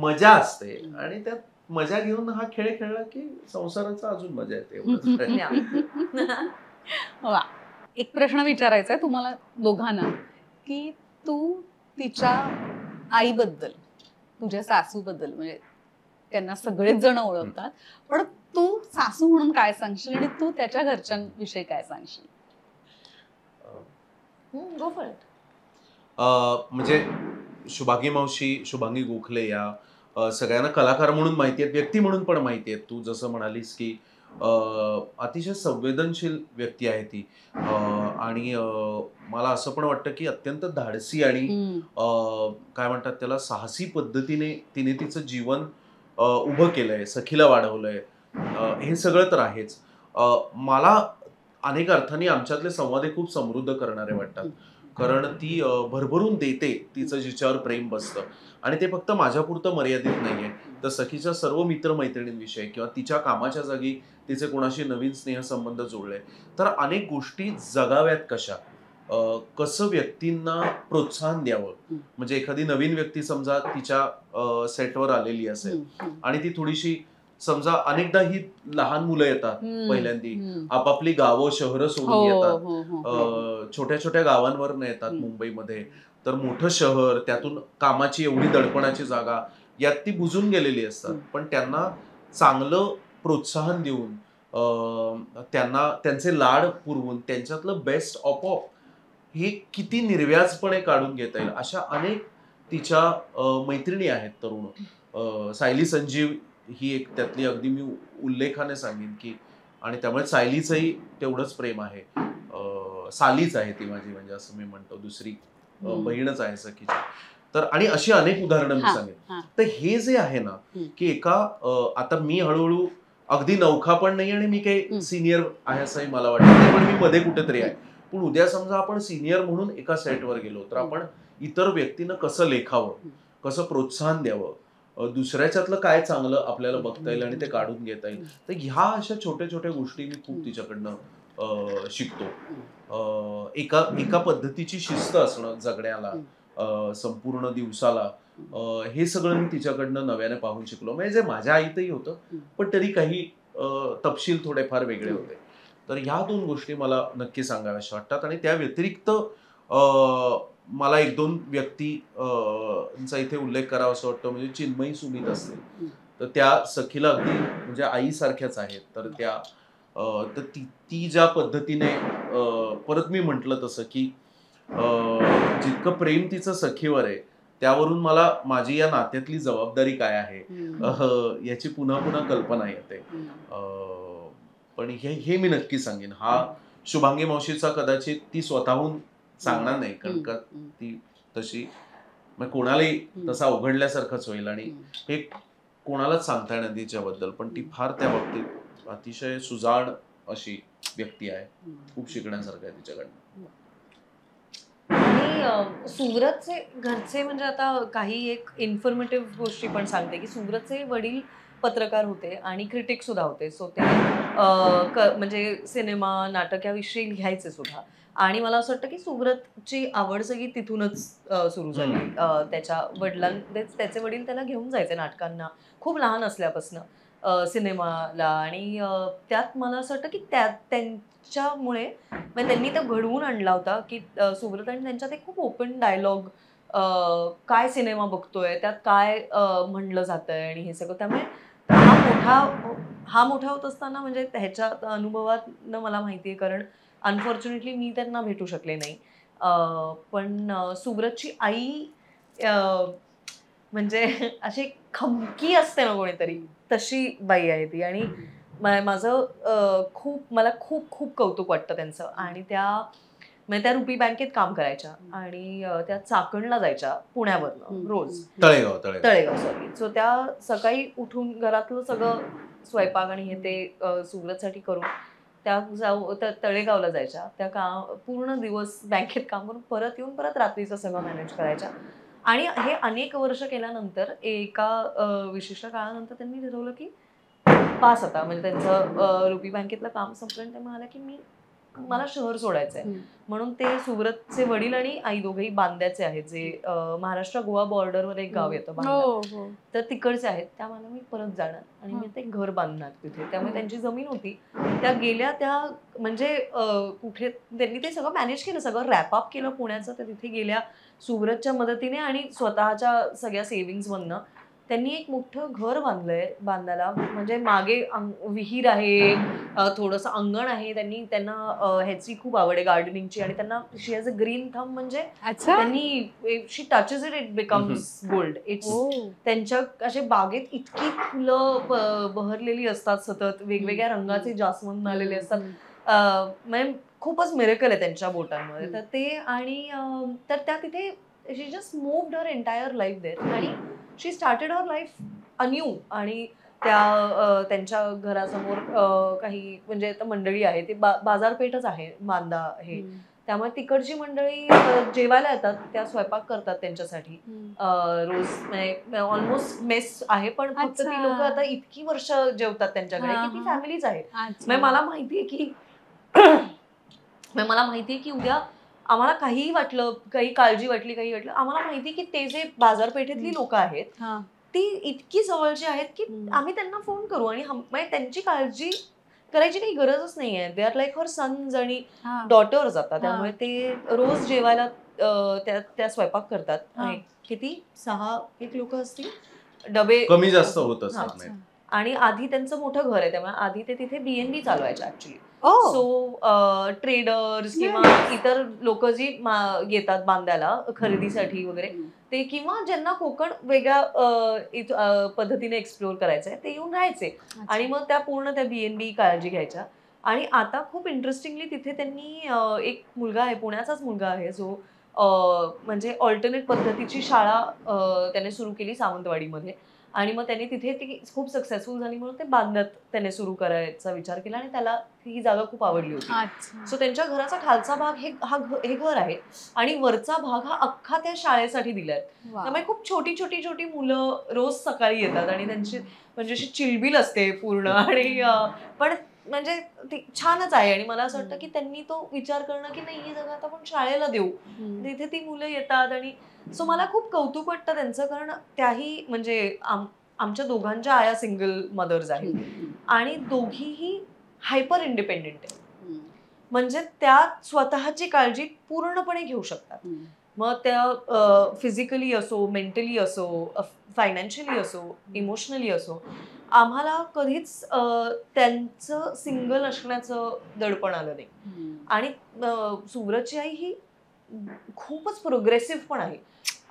मजा असते आणि त्यात मजा घेऊन हा खेळ खेळला की संसाराचा अजून मजा येते. एक प्रश्न विचारायचा आहे तुम्हाला दोघांना, की तू तिच्या आईबद्दल, तुझ्या सासूबद्दल, म्हणजे त्यांना सगळेच जण ओळखतात, पण तू सासू म्हणून काय सांगशील आणि तू त्याच्या घरच्यांविषयी काय सांगशील? म्हणजे शुभांगी मावशी, शुभांगी गोखले या सगळ्यांना कलाकार म्हणून माहिती आहेत, व्यक्ती म्हणून पण माहिती आहेत. तू जसं म्हणालीस की अतिशय संवेदनशील व्यक्ती आहे ती. आणि मला असं पण वाटतं की अत्यंत धाडसी आणि काय म्हणतात त्याला, साहसी पद्धतीने तिने तिचं जीवन उभं केलंय, सखीला वाढवलंय, हे सगळं तर आहेच. मला अनेक अर्थाने आमच्यातले संवाद हे खूप समृद्ध करणारे वाटतात, कारण ती भरभरून देते तिचं जिच्यावर प्रेम बसतं. आणि ते फक्त माझ्यापुरतं मर्यादित नाहीये, तर सखीच्या सर्व मित्रमैत्रिणींविषयी किंवा तिच्या कामाच्या जागी तिचे कोणाशी नवीन स्नेहसंबंध जोडले, तर अनेक गोष्टी जगाव्यात कशा, कसं व्यक्तींना प्रोत्साहन द्यावं. म्हणजे एखादी नवीन व्यक्ती समजा तिच्या सेटवर आलेली असेल आणि ती थोडीशी समजा अनेकदा ही लहान मुलं येतात पहिल्यांदी, आपापली गावं शहरं सोडून येतात, छोट्या छोट्या गावांवर येतात मुंबईमध्ये, तर मोठं शहर, त्यातून कामाची एवढी दडपणाची जागा, यात ती बुजून गेलेली असतात. पण त्यांना चांगलं प्रोत्साहन देऊन, त्यांना त्यांचे लाड पुरवून त्यांच्यातलं बेस्ट आपोआप हे किती निर्व्याजपणे काढून घेता येईल अशा अनेक तिच्या मैत्रिणी आहेत तरुण. सायली संजीव ही एक त्यातली अगदी मी उल्लेखाने सांगेन की, आणि त्यामुळे सायलीचंही तेवढंच प्रेम आहे. सालीच आहे ती माझी, म्हणजे असं मी म्हणतो, दुसरी बहीणच आहे सखीची. तर आणि अशी अनेक उदाहरणं मी सांगेन. तर हे जे आहे ना की आता मी हळूहळू अगदी नौखा पण नाही आणि मी काही सिनियर आहे असंही मला वाटत नाही, पण मी मध्ये कुठेतरी आहे. पण उद्या समजा आपण सिनियर म्हणून एका सेटवर गेलो तर आपण इतर व्यक्तीनं कसं लेखावं, कसं प्रोत्साहन द्यावं, दुसऱ्याच्यातलं काय चांगलं आपल्याला बघता येईल आणि ते काढून घेता येईल. तर ह्या अशा छोट्या छोट्या गोष्टी मी खूप तिच्याकडनं शिकतो. एका पद्धतीची शिस्त असणं जगण्याला, संपूर्ण दिवसाला, हे सगळं मी तिच्याकडनं नव्याने पाहून शिकलो. म्हणजे जे माझ्या आईतही होतं, पण तरी काही तपशील थोडेफार वेगळे होते. तर ह्या 2 गोष्टी मला नक्की सांगाव्याशा वाटतात. आणि त्या व्यतिरिक्त मला 1-2 व्यक्तींचा इथे उल्लेख करावा असं वाटतं. म्हणजे चिन्मयी सुमित असतील, तर त्या सखीला अगदी म्हणजे आईसारख्याच आहेत. तर ती ज्या पद्धतीने, परत मी म्हटलं तसं की जितकं प्रेम तिचं सखीवर आहे त्यावरून मला माझी या नात्यातली जबाबदारी काय आहे याची पुन्हा पुन्हा कल्पना येते. पण हे मी नक्की सांगेन. हा शुभांगी मावशीचा कदाचित ती स्वतःहून सांगणार नाही, कारण का ती तशी कोणालाही तसा उघडल्यासारखंच होईल आणि हे कोणालाच सांगता येणार तिच्याबद्दल. पण ती फार त्या बाबतीत अतिशय सुजाण अशी व्यक्ती आहे. खूप शिकण्यासारखं आहे तिच्याकडनं. आणि सुव्रतचे घरचे म्हणजे आता काही एक इन्फॉर्मेटिव्ह गोष्टी पण सांगते की सुव्रतचे वडील पत्रकार होते आणि क्रिटिक सुद्धा होते. सो ते म्हणजे सिनेमा नाटक याविषयी लिहायचे सुद्धा. आणि मला असं वाटतं की सुव्रतची आवड सगळी तिथूनच सुरू झाली. त्याचे वडील त्याला घेऊन जायचे नाटकांना खूप लहान असल्यापासून सिनेमाला. आणि त्यात मला असं वाटतं की त्यांच्यामुळे म्हणजे त्यांनी तो घडवून आणला होता की सुव्रत आणि त्यांच्यात एक खूप ओपन डायलॉग, काय सिनेमा बघतोय, त्यात काय म्हणलं जातंय आणि हे सगळं. त्यामुळे हा मोठा होत असताना म्हणजे ह्याच्या अनुभवातनं मला माहिती आहे, कारण अनफॉर्च्युनेटली मी त्यांना भेटू शकले नाही. पण सुव्रतची आई म्हणजे अशी खमकी असते ना कोणीतरी, तशी बाई आहे ती. आणि मला खूप खूप कौतुक वाटतं त्यांचं. आणि त्या रुपी बँकेत काम करायच्या आणि त्या चाकणला जायच्या पुण्यावरनं रोज, तळेगाव सॉरी. सो त्या सकाळी उठून घरातलं सगळं स्वयंपाक आणि हे ते सुव्रतसाठी करून त्या तळेगावला जायच्या. त्या पूर्ण दिवस बँकेत काम करून परत येऊन परत रात्रीचं सगळं मॅनेज करायच्या. आणि हे अनेक वर्ष केल्यानंतर एका विशिष्ट काळानंतर त्यांनी ठरवलं की पास आता, म्हणजे त्यांचं रुपी बँकेतलं काम संपलं आणि ते म्हणाले की मला शहर सोडायचंय. म्हणून ते सुव्रतचे वडील आणि आई दोघेही बांद्याचे आहेत, जे महाराष्ट्र गोवा बॉर्डरवर एक गाव येतं बांदा, तर तिकडचे आहेत. त्या मला मी परत जाणार आणि मी ते घर बांधणार तिथे. त्यामुळे त्यांची जमीन होती, त्या गेल्या, त्या म्हणजे कुठे त्यांनी ते सगळं मॅनेज केलं, सगळं रॅपअप केलं पुण्याचं. त्या तिथे गेल्या सुव्रतच्या मदतीने आणि स्वतःच्या सगळ्या सेव्हिंग्ज मधनं त्यांनी एक मोठं घर बांधायला. म्हणजे मागे विहीर आहे, थोडंसं अंगण आहे. त्यांना ह्याची खूप आवड आहे, गार्डनिंगची. आणि त्यांना शी हॅज अ ग्रीन थंब, म्हणजे त्यांनी शी टचेस इट बिकम्स गोल्ड. त्यांच्या असे बागेत इतकी फुलं बहरलेली असतात सतत, वेगवेगळ्या रंगाचे जास्वंद आलेले असतात. म्हणजे खूपच मिरेकल आहे त्यांच्या बोटांमध्ये. तर ते आणि तर त्या तिथे she just moved her entire life there आणि she started her life anew. आणि त्यांच्या घरासमोर काही म्हणजे मंडळी आहे, ते बाजारपेठच आहे बांदा हे. त्यामुळे तिकडची मंडळी जेवायला येतात, त्या स्वयंपाक करतात त्यांच्यासाठी रोज. ऑलमोस्ट मेस आहे, पण फक्त ती लोक आता इतकी वर्ष जेवतात त्यांच्याकडे की ती फॅमिलीच आहे. मला माहितीये की उद्या आम्हाला काहीही वाटलं, काही काळजी वाटली, काही वाटलं, आम्हाला माहिती की ते जे बाजारपेठेतली लोक आहेत ती इतकी जवळची आहेत की आम्ही त्यांना फोन करू आणि त्यांची काळजी करायची काही गरजच नाहीये. They are like her sons आणि डॉटर्स आता. त्यामुळे ते रोज जेवायला त्या स्वयंपाक करतात. किती 6 लोक असतील, डबे कमी जास्त होत असतात. आणि आधी त्यांचं मोठं घर आहे, त्यामुळे आधी ते तिथे BNB चालवायचे ऍक्च्युली. सो ट्रेडर्स किंवा इतर लोक जी येतात बांद्याला खरेदीसाठी वगैरे ते, किंवा ज्यांना कोकण वेगळ्या पद्धतीने एक्सप्लोर करायचंय ते येऊन राहायचे आणि मग त्या पूर्ण त्या BNB काळजी घ्यायच्या. आणि आता खूप इंटरेस्टिंगली तिथे त्यांनी एक मुलगा आहे, पुण्याचाच मुलगा आहे, जो म्हणजे ऑल्टरनेट पद्धतीची शाळा त्याने सुरू केली सावंतवाडीमध्ये. आणि मग त्यांनी तिथे ती खूप सक्सेसफुल झाली म्हणून ते बांधण्यात त्याने सुरू करायचा विचार केला आणि त्याला ही जागा खूप आवडली होती. सो त्यांच्या घराचा खालचा भाग हे घर आहे आणि वरचा भाग हा अख्खा त्या शाळेसाठी दिलाय. त्यामुळे खूप छोटी छोटी छोटी मुलं रोज सकाळी येतात आणि त्यांची म्हणजे अशी चिलबिल असते पूर्ण. आणि पण म्हणजे ती छानच आहे. आणि मला असं वाटतं की त्यांनी तो विचार करणं की नाही, ही जागा आता आपण शाळेला देऊ, तिथे ती मुलं येतात. आणि सो मला खूप कौतुक वाटतं त्यांचं, कारण त्याही म्हणजे आमच्या दोघांच्या आया सिंगल मदर्स आहेत आणि दोघीही हायपर इंडिपेंडेंट आहेत. म्हणजे त्या स्वतःची काळजी पूर्णपणे घेऊ शकतात. मग त्या फिजिकली असो, मेंटली असो, फायनान्शियली असो, इमोशनली असो. आम्हाला कधीच त्यांचं सिंगल असण्याचं दडपण आलं नाही. आणि सुव्रतची आई ही खूपच प्रोग्रेसिव्ह पण आहे.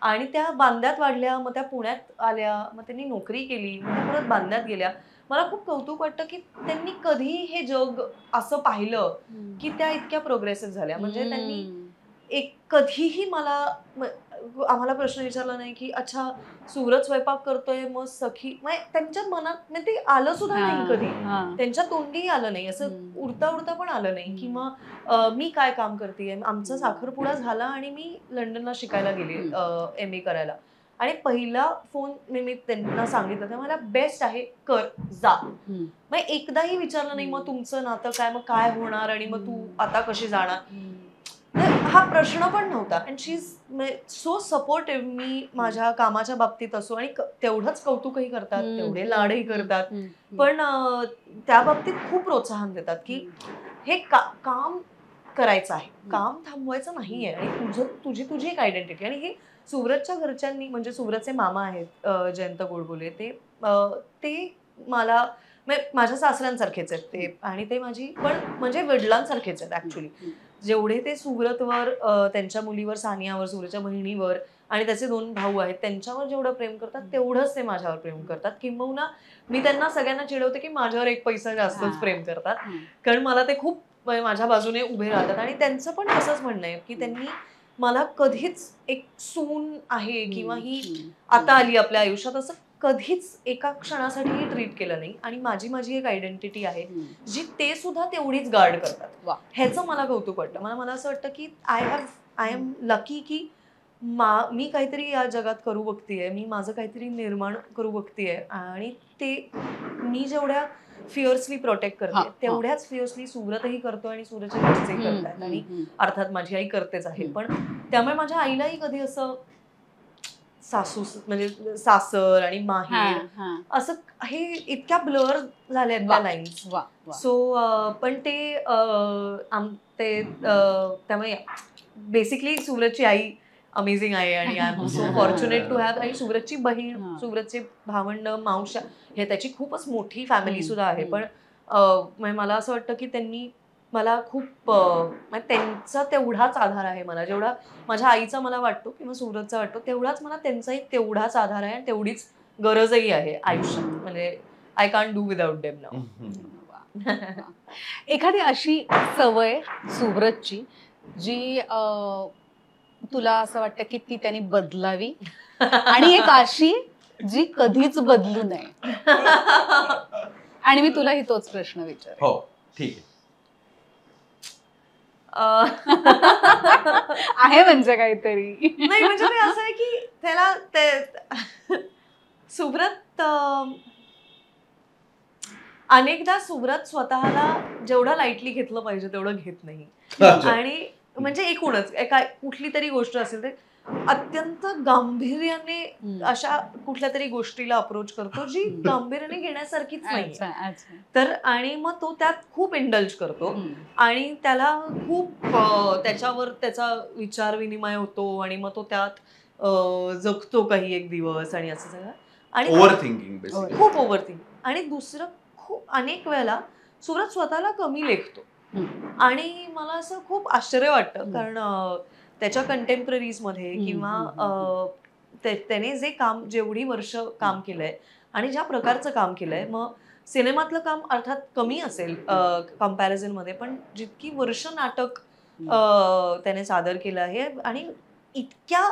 आणि त्या बांद्यात वाढल्या, मग त्या पुण्यात आल्या, मग त्यांनी नोकरी केली, मग त्या परत बांद्यात गेल्या. मला खूप कौतुक वाटतं की त्यांनी कधी हे जग असं पाहिलं की त्या इतक्या प्रोग्रेसिव्ह झाल्या. म्हणजे त्यांनी कधीही आम्हाला प्रश्न विचारला नाही की अच्छा सुव्रत स्वयंपाक करतोय मग सखी, त्यांच्या मनात ते आलं सुद्धा नाही कधी, त्यांच्या तोंडीही आलं नाही, असं उडता उडता पण आलं नाही. किंवा मी काय काम करतेय, आमचा साखरपुडा झाला आणि मी लंडनला शिकायला गेले MA करायला. आणि पहिला फोन मी त्यांना सांगितलं, मला बेस्ट आहे, कर जा. मग एकदाही विचारलं नाही मग तुमचं नातं काय, मग काय होणार आणि मग तू आता कशी जाणार, हा प्रश्न पण नव्हता. And she is so supportive. मी माझ्या कामाच्या बाबतीत असो, आणि तेवढंच कौतुकही करतात, तेवढे लाडही करतात, पण त्या बाबतीत खूप प्रोत्साहन देतात की हे काम करायचं आहे, काम थांबवायचं नाहीये. आणि तुझी एक आयडेंटिटी. आणि हे सुव्रतच्या घरच्यांनी, म्हणजे सुव्रतचे मामा आहेत जयंत गोडबोले, ते मला माझ्या सासऱ्यांसारखेच आहेत ते. आणि ते माझी पण म्हणजे वडिलांसारखेच आहेत ऍक्च्युली. जेवढे ते सुव्रतवर, त्यांच्या मुलीवर, सानियावर, सुव्रतच्या बहिणीवर, आणि त्याचे 2 भाऊ आहेत त्यांच्यावर जेवढं प्रेम करतात तेवढंच ते माझ्यावर प्रेम करतात. किंबहुना मी त्यांना सगळ्यांना चिडवते की माझ्यावर 1 पैसा जास्तच प्रेम करतात, कारण मला ते खूप माझ्या बाजूने उभे राहतात. आणि त्यांचं पण असंच म्हणणं आहे की त्यांनी मला कधीच एक सून आहे किंवा ही आता आली आपल्या आयुष्यात असं कधीच एका क्षणासाठी ट्रीट केलं नाही. आणि माझी एक आयडेंटिटी आहे जी ते सुद्धा तेवढीच गार्ड करतात. ह्याचं मला कौतुक वाटतं. मला असं वाटतं की आय एम लकी की मी काहीतरी या जगात करू बघतेय, मी माझं काहीतरी निर्माण करू बघतेय. आणि ते मी जेवढ्या फिअर्सली प्रोटेक्ट करते तेवढ्याच फिअर्सली सुव्रतही करतो आणि सुव्रतच्या घरचेही करतात. आणि अर्थात माझी आई करतेच आहे. पण त्यामुळे माझ्या आईलाही कधी असं सासू म्हणजे सासर आणि माहेर असं हे इतक्या ब्लर झाल्या त्या लाईन्स. सो पण त्यामुळे बेसिकली सुव्रतची आई अमेझिंग आहे. आणि I am so fortunate to have. आणि सुव्रतची बहीण, सुव्रतचे भावंड, मावश्या, हे त्याची खूपच मोठी फॅमिली सुद्धा आहे. पण मला असं वाटतं की त्यांनी मला खूप त्यांचा तेवढाच आधार आहे मला, जेवढा माझ्या आईचा मला वाटतो किंवा सुव्रतचा वाटतो, तेवढाच मला त्यांचाही तेवढाच आधार आहे आणि तेवढीच गरजही आहे आयुष्यात. म्हणजे I can't do without them now. एखादी अशी सवय सुव्रतची जी तुला असं वाटतं की ती त्यांनी बदलावी, आणि एक अशी जी कधीच बदलू नये? आणि मी तुलाही तोच प्रश्न विचार. हो ठीक आहे. आहे म्हणजे काहीतरी. नाही म्हणजे ते असं आहे की त्याला ते सुब्रत अनेकदा सुब्रत स्वतःला जेवढं लाईटली घेतलं पाहिजे तेवढं घेत नाही. आणि म्हणजे एकूणच एका कुठली तरी गोष्ट असेल तर अत्यंत गांभीर्याने अशा कुठल्या तरी गोष्टीला अप्रोच करतो जी गांभीर्याने घेण्यासारखीच नाही. तर आणि मग तो त्यात खूप इंडल्ज करतो आणि त्याला खूप त्याच्यावर त्याचा विचार विनिमय होतो आणि मग तो त्यात जगतो काही एक दिवस आणि असं सगळं. आणि ओव्हर थिंकिंग, खूप ओव्हर थिंकिंग. आणि दुसरं खूप अनेक वेळेला सुब्रत स्वतःला कमी लेखतो आणि मला असं खूप आश्चर्य वाटतं कारण त्याच्या कंटेम्पररीज मध्ये किंवा त्याने जे काम जेवढी वर्ष काम केलंय आणि ज्या प्रकारचं काम केलंय, मग सिनेमातलं काम अर्थात कमी असेल कम्पॅरिझन मध्ये, पण जितकी वर्ष नाटक त्याने सादर केलं आहे आणि इतक्या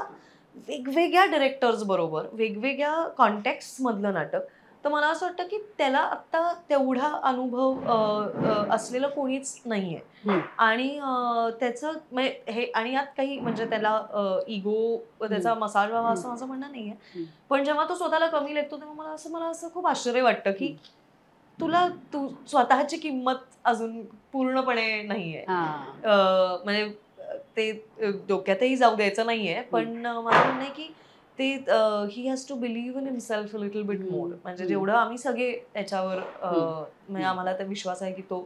वेगवेगळ्या डिरेक्टर्स बरोबर वेगवेगळ्या कॉन्टेक्स्ट मधलं नाटक, तर मला असं वाटतं की त्याला आता तेवढा अनुभव असलेलं कोणीच नाहीये. आणि त्याचं हे आणि यात काही म्हणजे त्याला इगो त्याचा मसाज व्हावा असं माझं म्हणणं नाहीये, पण जेव्हा तो स्वतःला कमी लेखतो तेव्हा मला असं खूप आश्चर्य वाटतं की तू स्वतःची किंमत अजून पूर्णपणे नाहीये. म्हणजे ते डोक्यातही जाऊ द्यायचं नाहीये, पण मला म्हणणं आहे की ते he has to believe in himself a little bit more. म्हणजे जेवढं आम्ही सगळे त्याच्यावर म्हणजे आम्हाला तर विश्वास आहे की तो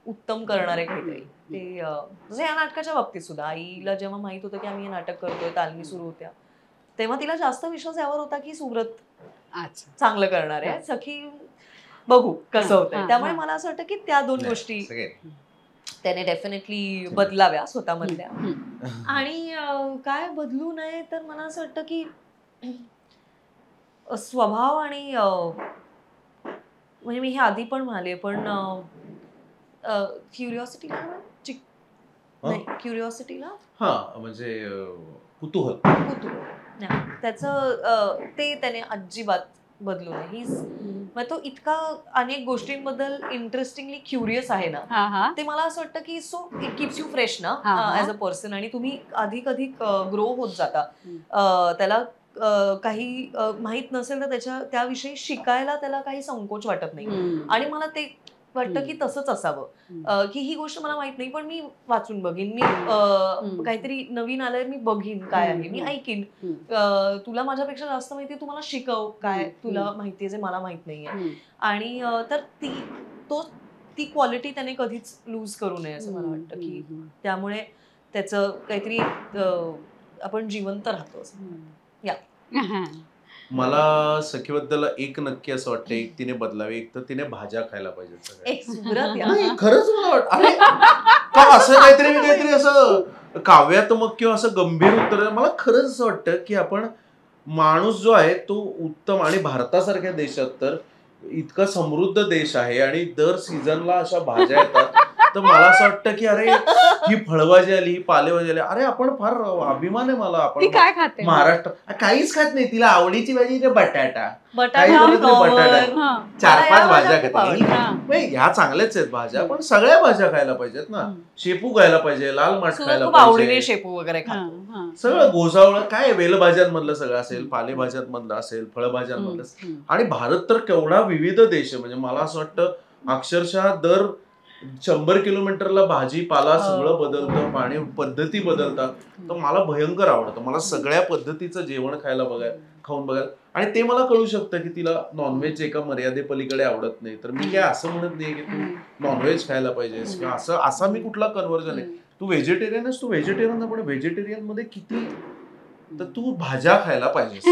उत्तम करणार आहे काहीतरी. ते म्हणजे या नाटकाच्या बाबतीत सुद्धा आईला जेव्हा माहित होतं की आम्ही हे नाटक करतोय, तालमी सुरू होत्या, तेव्हा तिला जास्त विश्वास यावर होता की सुब्रत चांगलं करणार आहे. सखी बघू कसं होतंय. त्यामुळे मला असं वाटतं की त्या दोन गोष्टी त्याने डेफिनेटली बदलाव्या स्वतःमधल्या. आणि काय बदलू नये तर मला असं वाटतं की स्वभाव आणि म्हणजे मी हे आधी पण म्हणाले, पण क्युरिओसिटीला नाही, क्युरिओसिटीला म्हणजे कुतूहल त्याचं ते त्याने अजिबात बदलू नये. मग तो इतका अनेक गोष्टींबद्दल इंटरेस्टिंगली क्युरियस आहे ना, ते मला असं वाटतं की so it keeps you fresh ना ऍज अ पर्सन, आणि तुम्ही अधिक ग्रो होत जाता. त्याला काही माहित नसेल तर त्याविषयी शिकायला त्याला काही संकोच वाटत नाही. आणि मला ते वाटतं की तसंच असावं की ही गोष्ट मला माहित नाही पण मी वाचून बघीन, मी काहीतरी नवीन आलंय मी बघीन काय आहे, मी ऐकीन, तुला माझ्यापेक्षा जास्त माहिती, तू मला शिकव काय तुला माहितीये जे मला माहित नाहीये. आणि तर ती क्वालिटी त्याने कधीच लूज करू नये असं मला वाटतं की त्यामुळे त्याचं काहीतरी आपण जिवंत राहतो असं. या मला सखीबद्दल एक नक्की असं वाटतं, एक तिने बदलावे, एक तर तिने भाज्या खायला पाहिजेत सगळ्या. खरंच मला वाटतं अरे का असं काहीतरी असं काव्यात्मक किंवा असं गंभीर उत्तर. मला खरंच असं वाटतं की आपण माणूस जो आहे तो उत्तम, आणि भारतासारख्या देशात तर इतका समृद्ध देश आहे आणि दर सीझनला अशा भाज्या येतात, तर मला असं वाटतं की अरे ही फळभाजी आली, ही पालेभाजी आली, अरे आपण फार अभिमान आहे मला. आपण काय खाते महाराष्ट्र काहीच खात नाही, तिला आवडीची भाजी बटाटा, बटाटा 4-5 भाज्या खाते. ह्या चांगल्याच आहेत भाज्या, पण सगळ्या भाज्या खायला पाहिजेत ना. शेपू खायला पाहिजे, लाल माठ खायला पाहिजे, शेपू वगैरे सगळं घोसावळ काय वेलभाज्यांमधलं सगळं असेल, पालेभाज्यांमधलं असेल, फळभाज्यांमधलं. आणि भारत तर केवढा विविध देश आहे. म्हणजे मला असं वाटतं अक्षरशः दर 100 किलोमीटरला भाजीपाला सगळं बदलतं, पाणी पद्धती बदलतात. तर मला भयंकर आवडतं, मला सगळ्या पद्धतीचं जेवण खाऊन बघायला. आणि ते मला कळू शकतं की तिला नॉनव्हेज एका मर्यादेपलीकडे आवडत नाही, तर मी काय असं म्हणत नाही की तू नॉनव्हेज खायला पाहिजेस किंवा असा मी कुठला कन्व्हर्जन आहे. तू व्हेजिटेरियन आहेस, तू व्हेजिटेरियन, पण व्हेजिटेरियन मध्ये किती, तर तू भाज्या खायला पाहिजेस.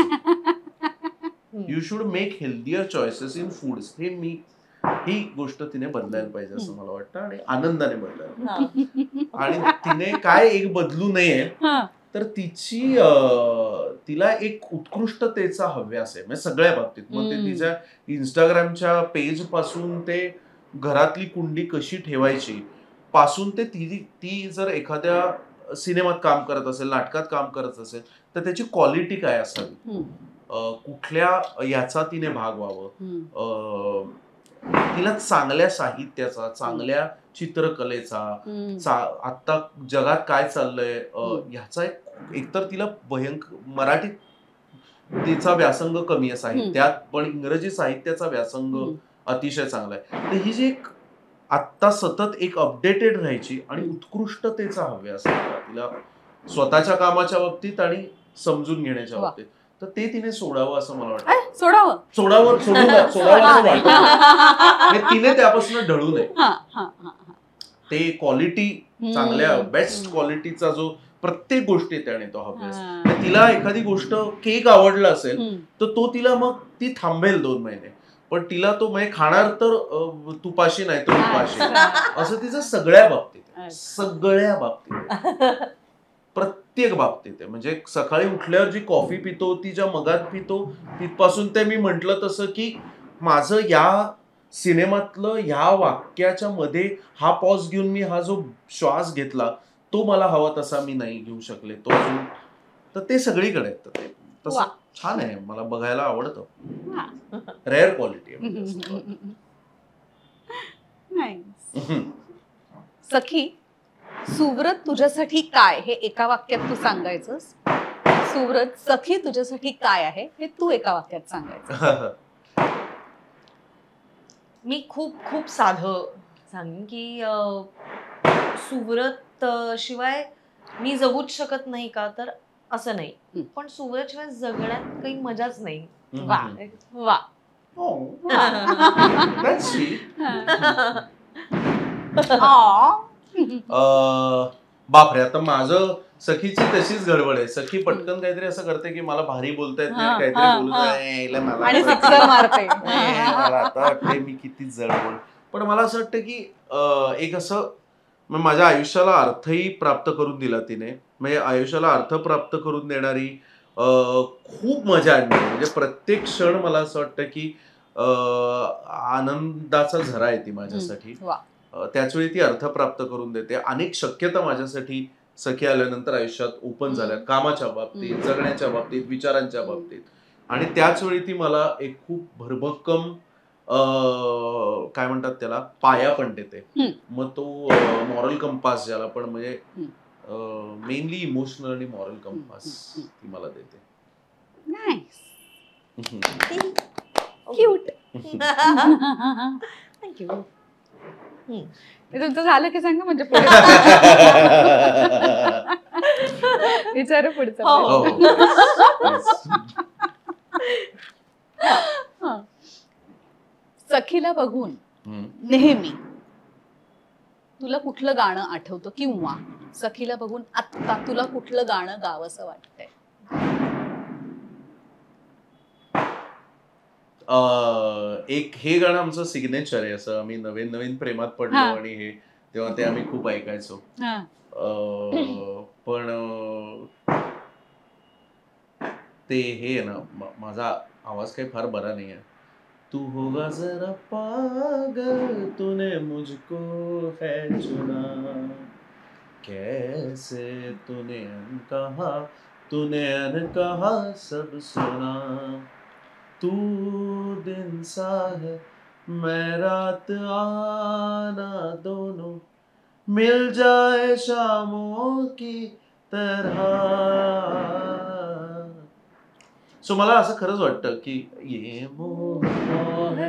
You should make healthier choices in foods. ही गोष्ट तिने बदलायला पाहिजे असं मला वाटतं, आणि आनंदाने बदलायला. आणि तिने काय एक बदलू नये तर तिला एक उत्कृष्टतेचा हव्यास आहे, म्हणजे सगळ्या बाबतीत. मग ते तिच्या इंस्टाग्रामच्या पेज पासून ते घरातली कुंडी कशी ठेवायची पासून ते ती जर एखाद्या सिनेमात काम करत असेल, नाटकात काम करत असेल, तर त्याची क्वालिटी काय असावी, कुठल्या याचा तिने भाग व्हावं, तिला चांगल्या साहित्याचा, चांगल्या चित्रकलेचा, हम्म. आता जगात काय चाललंय ह्याचा एकतर तिला मराठीत तिचा व्यासंग कमी आहे साहित्यात, पण इंग्रजी साहित्याचा व्यासंग अतिशय चांगला आहे. तर ही जी एक आत्ता सतत एक अपडेटेड राहायची आणि उत्कृष्टतेचा हव्यास होता तिला स्वतःच्या कामाच्या बाबतीत आणि समजून घेण्याच्या बाबतीत, तर ते तिने सोडावं असं मला वाटतं. सोडावं असं वाटतं. तिने त्यापासून ढळू नये. ते क्वालिटी चांगल्या बेस्ट क्वालिटीचा जो प्रत्येक गोष्टी त्याने तो हव्यास. तिला एखादी गोष्ट केक आवडला असेल तर तो तिला मग ती थांबेल 2 महिने, पण तिला तो म्हणजे खाणार तर तुपाशी नाही तर उपाशी, असं तिचं सगळ्या बाबतीत प्रत्येक बाबतीत आहे. म्हणजे सकाळी उठल्यावर जी कॉफी पितो, ती ज्या मगात पितो, तिथपासून ते मी म्हंटल तसं की माझं या सिनेमातलं ह्या वाक्याच्या मध्ये हा पॉज घेऊन मी हा जो श्वास घेतला तो मला हवा तसा मी नाही घेऊ शकले तो अजून, तर ते सगळीकडे आहेत. ते तसं छान आहे, मला बघायला आवडतं. रेअर क्वालिटी आहे. सखी, सुव्रत तुझ्यासाठी काय हे एका वाक्यात तू सांगायचंस. सुव्रत, सखी तुझ्यासाठी काय आहे हे तू एका वाक्यात सांगायचं. मी खूप खूप साधं सांगेन की सुव्रत शिवाय मी जगूच शकत नाही का, तर असं नाही, पण सुव्रत शिवाय जगण्यात काही मजाच नाही. वा वा. बापरे, आता माझं सखीची तशीच गडबड आहे. सखी पटकन काहीतरी असं करते की मला भारी बोलता येत नाही, काहीतरी बोलू नये, मला आता वाटतंय मी किती जडबड. पण मला असं वाटतं की एक असं माझ्या आयुष्याला अर्थही प्राप्त करून दिला तिने. म्हणजे आयुष्याला अर्थ प्राप्त करून देणारी, खूप मजा आणणारी, म्हणजे प्रत्येक क्षण मला असं वाटतं की आनंदाचा झरा आहे ती माझ्यासाठी. त्याचवेळी ती अर्थ प्राप्त करून देते. अनेक शक्यता माझ्यासाठी सखी आल्यानंतर आयुष्यात ओपन झाल्या, कामाच्या बाबतीत, जगण्याच्या बाबतीत, विचारांच्या बाबतीत. आणि त्याच वेळी ती मला एक खूप भरभक्कम काय म्हणतात त्याला पाया पण देते. मग तो मॉरल कंपास ज्याला पण, म्हणजे मेनली इमोशनल आणि मॉरल कंपास ती मला देते. क्यूट. थँक्यू. तुमचं झालं की सांगा, म्हणजे विचार पुढचं. सखीला बघून नेहमी तुला कुठलं गाणं आठवतं, किंवा सखीला बघून आत्ता तुला कुठलं गाणं गावंसं वाटतंय? एक हे गाणं आमचं सिग्नेचर आहे. असं आम्ही नवीन नवीन प्रेमात पडलो आणि हे तेव्हा ते आम्ही खूप ऐकायचो. पण ते हे ना, माझा आवाज काही फार बरा नाही आहे. तू होगा जरा पागल, तूने मुझको है चुना, कैसे तूने अनकहा सब सुना, तू दिन सा है मैं रात, आना दोनों मिल जाए शामों की तरह. सो मला असं खरंच वाटतं की ये मोह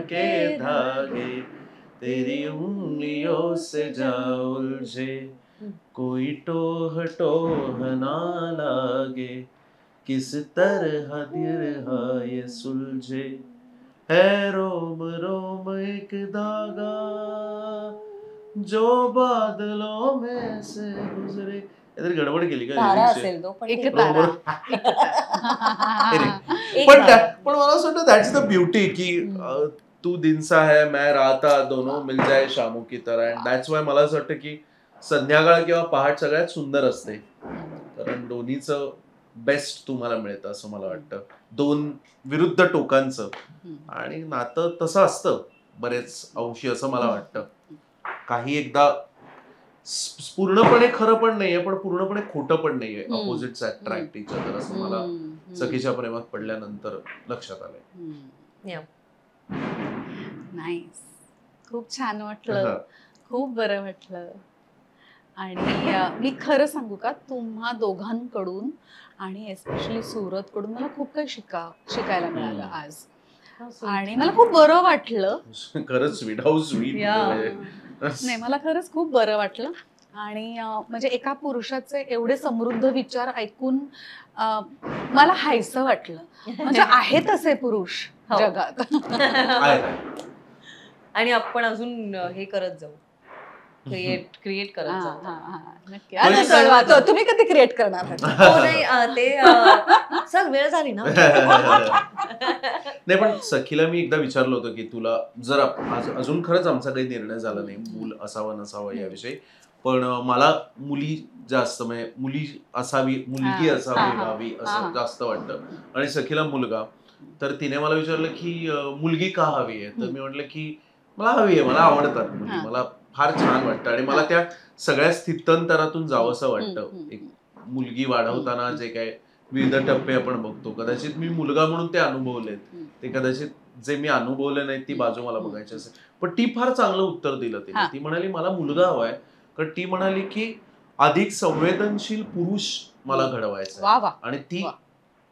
के धागे तेरी उंगलियों से जा उलझे, कोई टोह ना लागे, किस तरह दिल ये सुलझे, है रोम रोम एक धागा जो बादलों में से गुजरे. काहीतरी गडबड केली का? असेल तो, पण मला असं वाटतं दॅट्स द ब्युटी की तू दिन सा है मैं राता, दोनों मिल जाए शामों की तरह. अँड दॅट्स वाय मला असं वाटतं की संध्याकाळ किंवा पहाट सगळ्यात सुंदर असते, कारण दोन्हीचं बेस्ट तुम्हाला मिळतं असं मला वाटतं, दोन विरुद्ध टोकांचं. आणि नातं तसं असतं बरेच अंशी असं मला वाटतं. काही एकदा पूर्णपणे खरं पण नाहीये, पण पूर्णपणे खोटं पण नाहीये. अपोजिट्स अट्रॅक्ट इच अदर असं मला सखीच्या प्रेमात पडल्यानंतर लक्षात आलंय. नाईस. खूप छान वाटलं, खूप बरं वाटलं. आणि मी खरं सांगू का, तुम्हा दोघांकडून आणि एस्पेशली सुरतकडून मला खूप काही शिकायला मिळालं आज. आणि मला खूप बरं वाटलं. खरंच स्वीट, हाऊ स्वीट. नाही, मला खरंच खूप बरं वाटलं. आणि म्हणजे एका पुरुषाचे एवढे समृद्ध विचार ऐकून मला हायसं वाटलं. म्हणजे आहेत असे पुरुष जगात. आणि आपण अजून हे करत जाऊ, क्रिएट करत जाऊ. नक्की. आता तुम्ही कधी क्रिएट करणार आहात? ते चल वेळ झाली ना. नाही, पण सखीला मी एकदा विचारलं होतं की तुला जर अजून खरंच आमचा काही निर्णय झाला नाही मूल असावं नसावं याविषयी, पण मला मुली जास्त, म्हणजे मुली असावी, मुलगी असावी व्हावी असं जास्त वाटतं. आणि सखीला मुलगा. तर तिने मला विचारलं की मुलगी का हवी आहे. तर मी म्हटलं की मला हवी आहे, मला आवडतात मुली, मला फार छान वाटतं आणि मला त्या सगळ्या स्थित्यंतरातून जावंसं वाटतं. एक मुलगी वाढवताना जे काय विविध टप्पे आपण बघतो, कदाचित मी मुलगा म्हणून ते अनुभवलेत, ते कदाचित जे मी अनुभवले नाही ती बाजू मला बघायची असेल. पण ती फार चांगलं उत्तर दिलं तिने. ती म्हणाली मला मुलगा हवाय, कारण ती म्हणाली की अधिक संवेदनशील पुरुष मला घडवायचा आणि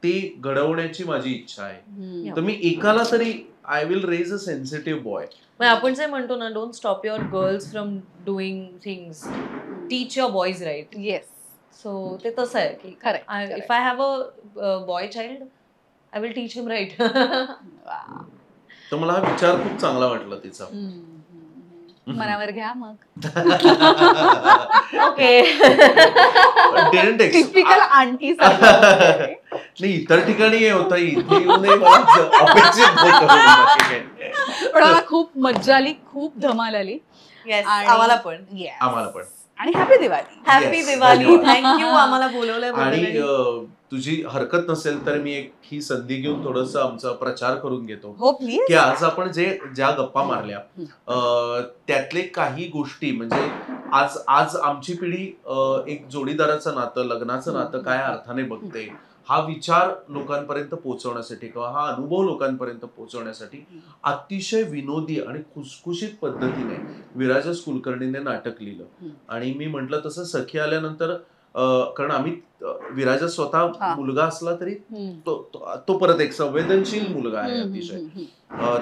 ते घडवण्याची माझी इच्छा आहे. तर मी एकाला तरी I will raise a sensitive boy. आपण जे म्हणतो ना, don't stop your girls from doing things, teach your boys right. Yes. So ते तसं आहे की खरं, if I have a boy child I will teach him right. तर मला हा विचार खूप चांगला वाटला तिचा. मनावर घ्या मग. ओके. Typical aunty. नाही, इतर ठिकाणी हे होतं, इथे येऊन अपेक्षित होतं. पण मला खूप मज्जा आली, खूप धमाल आली. आम्हाला पण. आणि happy Diwali. Happy Diwali. Thank you आम्हाला बोलवलंय. आणि तुझी हरकत नसेल तर मी एक ही संधी घेऊन थोडस आमचा प्रचार करून घेतो. हो प्लीज. की आज आपण ज्या गप्पा मारल्या त्यातले काही गोष्टी, म्हणजे आज आमची पिढी एक जोडीदाराचं नातं, लग्नाचं नातं काय अर्थाने बघते, हा विचार लोकांपर्यंत पोहोचवण्यासाठी किंवा हा अनुभव लोकांपर्यंत पोहोचवण्यासाठी अतिशय विनोदी आणि खुसखुशीत पद्धतीने विराजस कुलकर्णीने नाटक लिहिलं. आणि मी म्हटलं तसं सखी आल्यानंतर, कारण आम्ही विराजस स्वतः मुलगा असला तरी तो परत एक संवेदनशील मुलगा आहे अतिशय.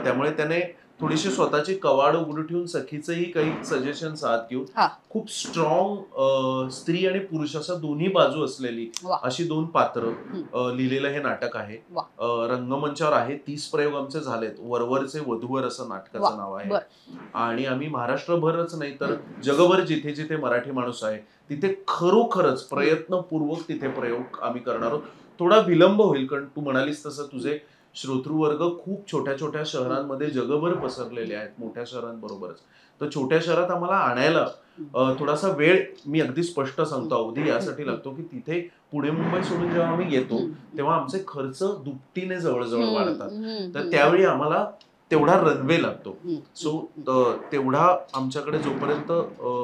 त्यामुळे त्याने थोडीशी स्वतःची कवाड उघडी ठेवून सखीचेही काही सजेशन्स हात घेऊन खूप स्ट्रॉंग स्त्री आणि पुरुष अशा दोन्ही बाजू असलेली अशी दोन पात्र लिहिलेलं हे नाटक आहे. रंगमंचावर आहे. 30 प्रयोग आमचे झालेत. वरवरचे वधूवर असं नाटकाचं नाव आहे. आणि आम्ही महाराष्ट्रभरच नाही तर जगभर जिथे जिथे मराठी माणूस आहे तिथे खरोखरच प्रयत्नपूर्वक तिथे प्रयोग आम्ही करणार आहोत. थोडा विलंब होईल, कारण तू म्हणालीस तसं तुझे श्रोतृवर्ग खूप छोट्या छोट्या शहरांमध्ये जगभर पसरलेले आहेत, मोठ्या शहरांबरोबरच. तर छोट्या शहरात आम्हाला आणायला थोडासा वेळ, मी अगदी स्पष्ट सांगतो, अवधी यासाठी लागतो की तिथे पुणे मुंबई सोडून जेव्हा आम्ही येतो तेव्हा आमचे खर्च दुपटीने जवळजवळ वाढतात. तर त्यावेळी आम्हाला तेवढा रनवे लागतो. सो तेवढा आमच्याकडे जोपर्यंत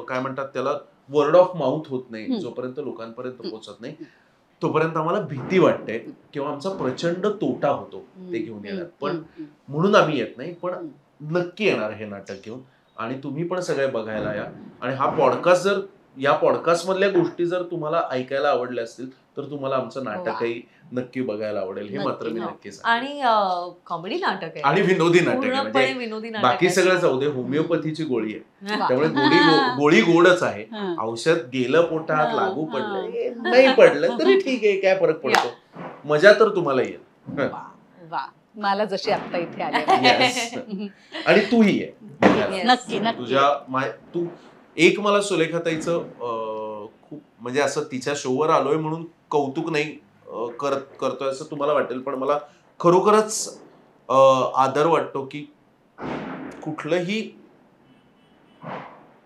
काय म्हणतात त्याला वर्ड ऑफ माउथ होत नाही, जोपर्यंत लोकांपर्यंत पोहोचत नाही, तोपर्यंत आम्हाला भीती वाटते किंवा आमचा प्रचंड तोटा होतो ते घेऊन येण्यात. पण म्हणून आम्ही येत नाही, पण नक्की येणार हे नाटक घेऊन. आणि तुम्ही पण सगळे बघायला या. आणि हा पॉडकास्ट जर, या पॉडकास्ट मधल्या गोष्टी जर तुम्हाला ऐकायला आवडल्या असतील तर तुम्हाला आमचं नाटकही नक्की बघायला आवडेल, हे मात्र मी नक्की सांगेन. आणि कॉमेडी नाटक आहे आणि विनोदी नाटक आहे, म्हणजे बाकी सगळं जाऊ दे, होमिओपॅथीची गोळी आहे त्यामुळे गोळी गोडच आहे. औषध गेलं पोटात, लागू पडलं नाही पडलं तरी ठीक आहे, काय फरक पडतो, मजा तर तुम्हाला येईल. मला जशी आता इथे आली. आणि तूही आहे नक्की. तू एक, मला सुलेखाताईचं खूप, म्हणजे असं तिच्या शोवर आलोय म्हणून कौतुक नाही करतोय असं तुम्हाला वाटेल, पण मला खरोखरच आदर वाटतो की कुठलंही,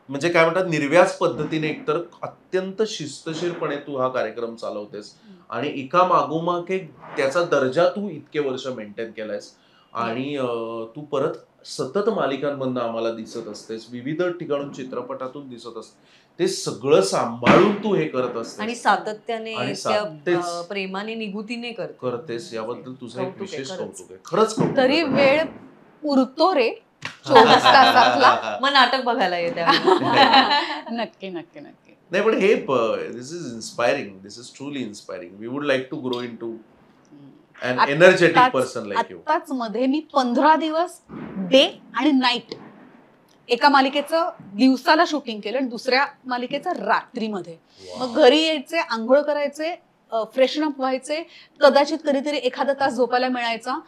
म्हणजे काय म्हणतात, निर्व्याज पद्धतीने एकतर अत्यंत शिस्तशीरपणे तू हा कार्यक्रम चालवतेस आणि एका मागोमाग एक त्याचा दर्जा तू इतके वर्ष मेंटेन केलायस. आणि तू परत सतत मालिकांमधनं आम्हाला दिसत असतेस, विविध ठिकाणून चित्रपटातून दिसत असते, ते सगळं सांभाळून तू हे करत असतेस आणि सातत्याने प्रेमाने निगुतीने करतेस. याबद्दल तुझं एक विशेष कौतुक आहे, खरंच. तरी वेळ उरतो रे 24 तासातला. मग नाटक बघायला येते नक्की नक्की नक्की. नाही पण हे this is inspiring, this is truly inspiring. We would like to grow into an energetic person like you. आत्ताच मध्ये मी 15 दिवस डे आणि नाईट एका मालिकेचं दिवसाला शूटिंग केलं आणि दुसऱ्या मालिकेचं रात्रीमध्ये. मग घरी यायचे, आंघोळ करायचे, फ्रेशनअप व्हायचे, कदाचित कधीतरी एखादा तास झोपायला मिळायचा.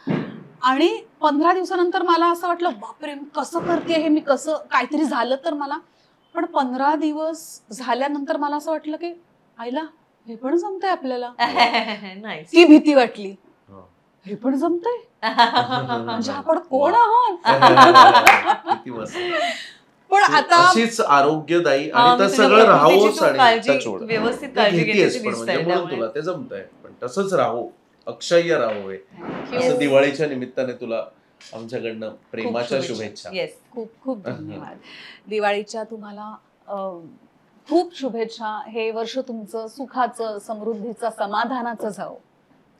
आणि 15 दिवसानंतर मला असं वाटलं बापरे मी कसं करते हे, मी कसं काहीतरी झालं तर मला. पण 15 दिवस झाल्यानंतर मला असं वाटलं की आईला हे पण जमतंय आपल्याला. ती भीती वाटली, हे पण जमतंय म्हणजे आपण कोण आहोत. पण आता अशीच आरोग्यदायी आणि तर सगळं राहूच आणि व्यवस्थित काळजी घेण्याची म्हणजे म्हणून तुला ते जमतंय. पण तसंच राहू, अक्षय्य राहू हे. असं दिवाळीच्या निमित्ताने तुला आमच्याकडनं प्रेमाच्या शुभेच्छा. खूप खूप धन्यवाद. दिवाळीच्या तुम्हाला खूप शुभेच्छा. हे वर्ष तुमचं सुखाचं, समृद्धीचं, समाधानाचं जावो.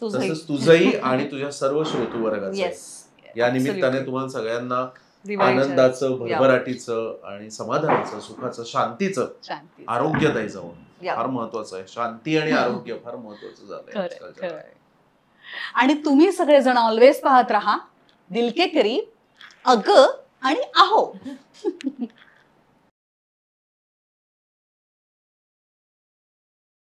तसंच तुझंही आणि तुझ्या सर्व श्रोतू वर्गाचं. या निमित्ताने तुम्हाला सगळ्यांना आनंदाचं, भरभराटीचं आणि समाधानाचं, सुखाचं, शांतीचं, आरोग्यदायी जावं. फार महत्वाचं आहे. शांती आणि आरोग्य फार महत्वाचं झालंय. आणि तुम्ही सगळेजण ऑलवेज पाहत राहा दिल के करीब, अगं आणि आहो.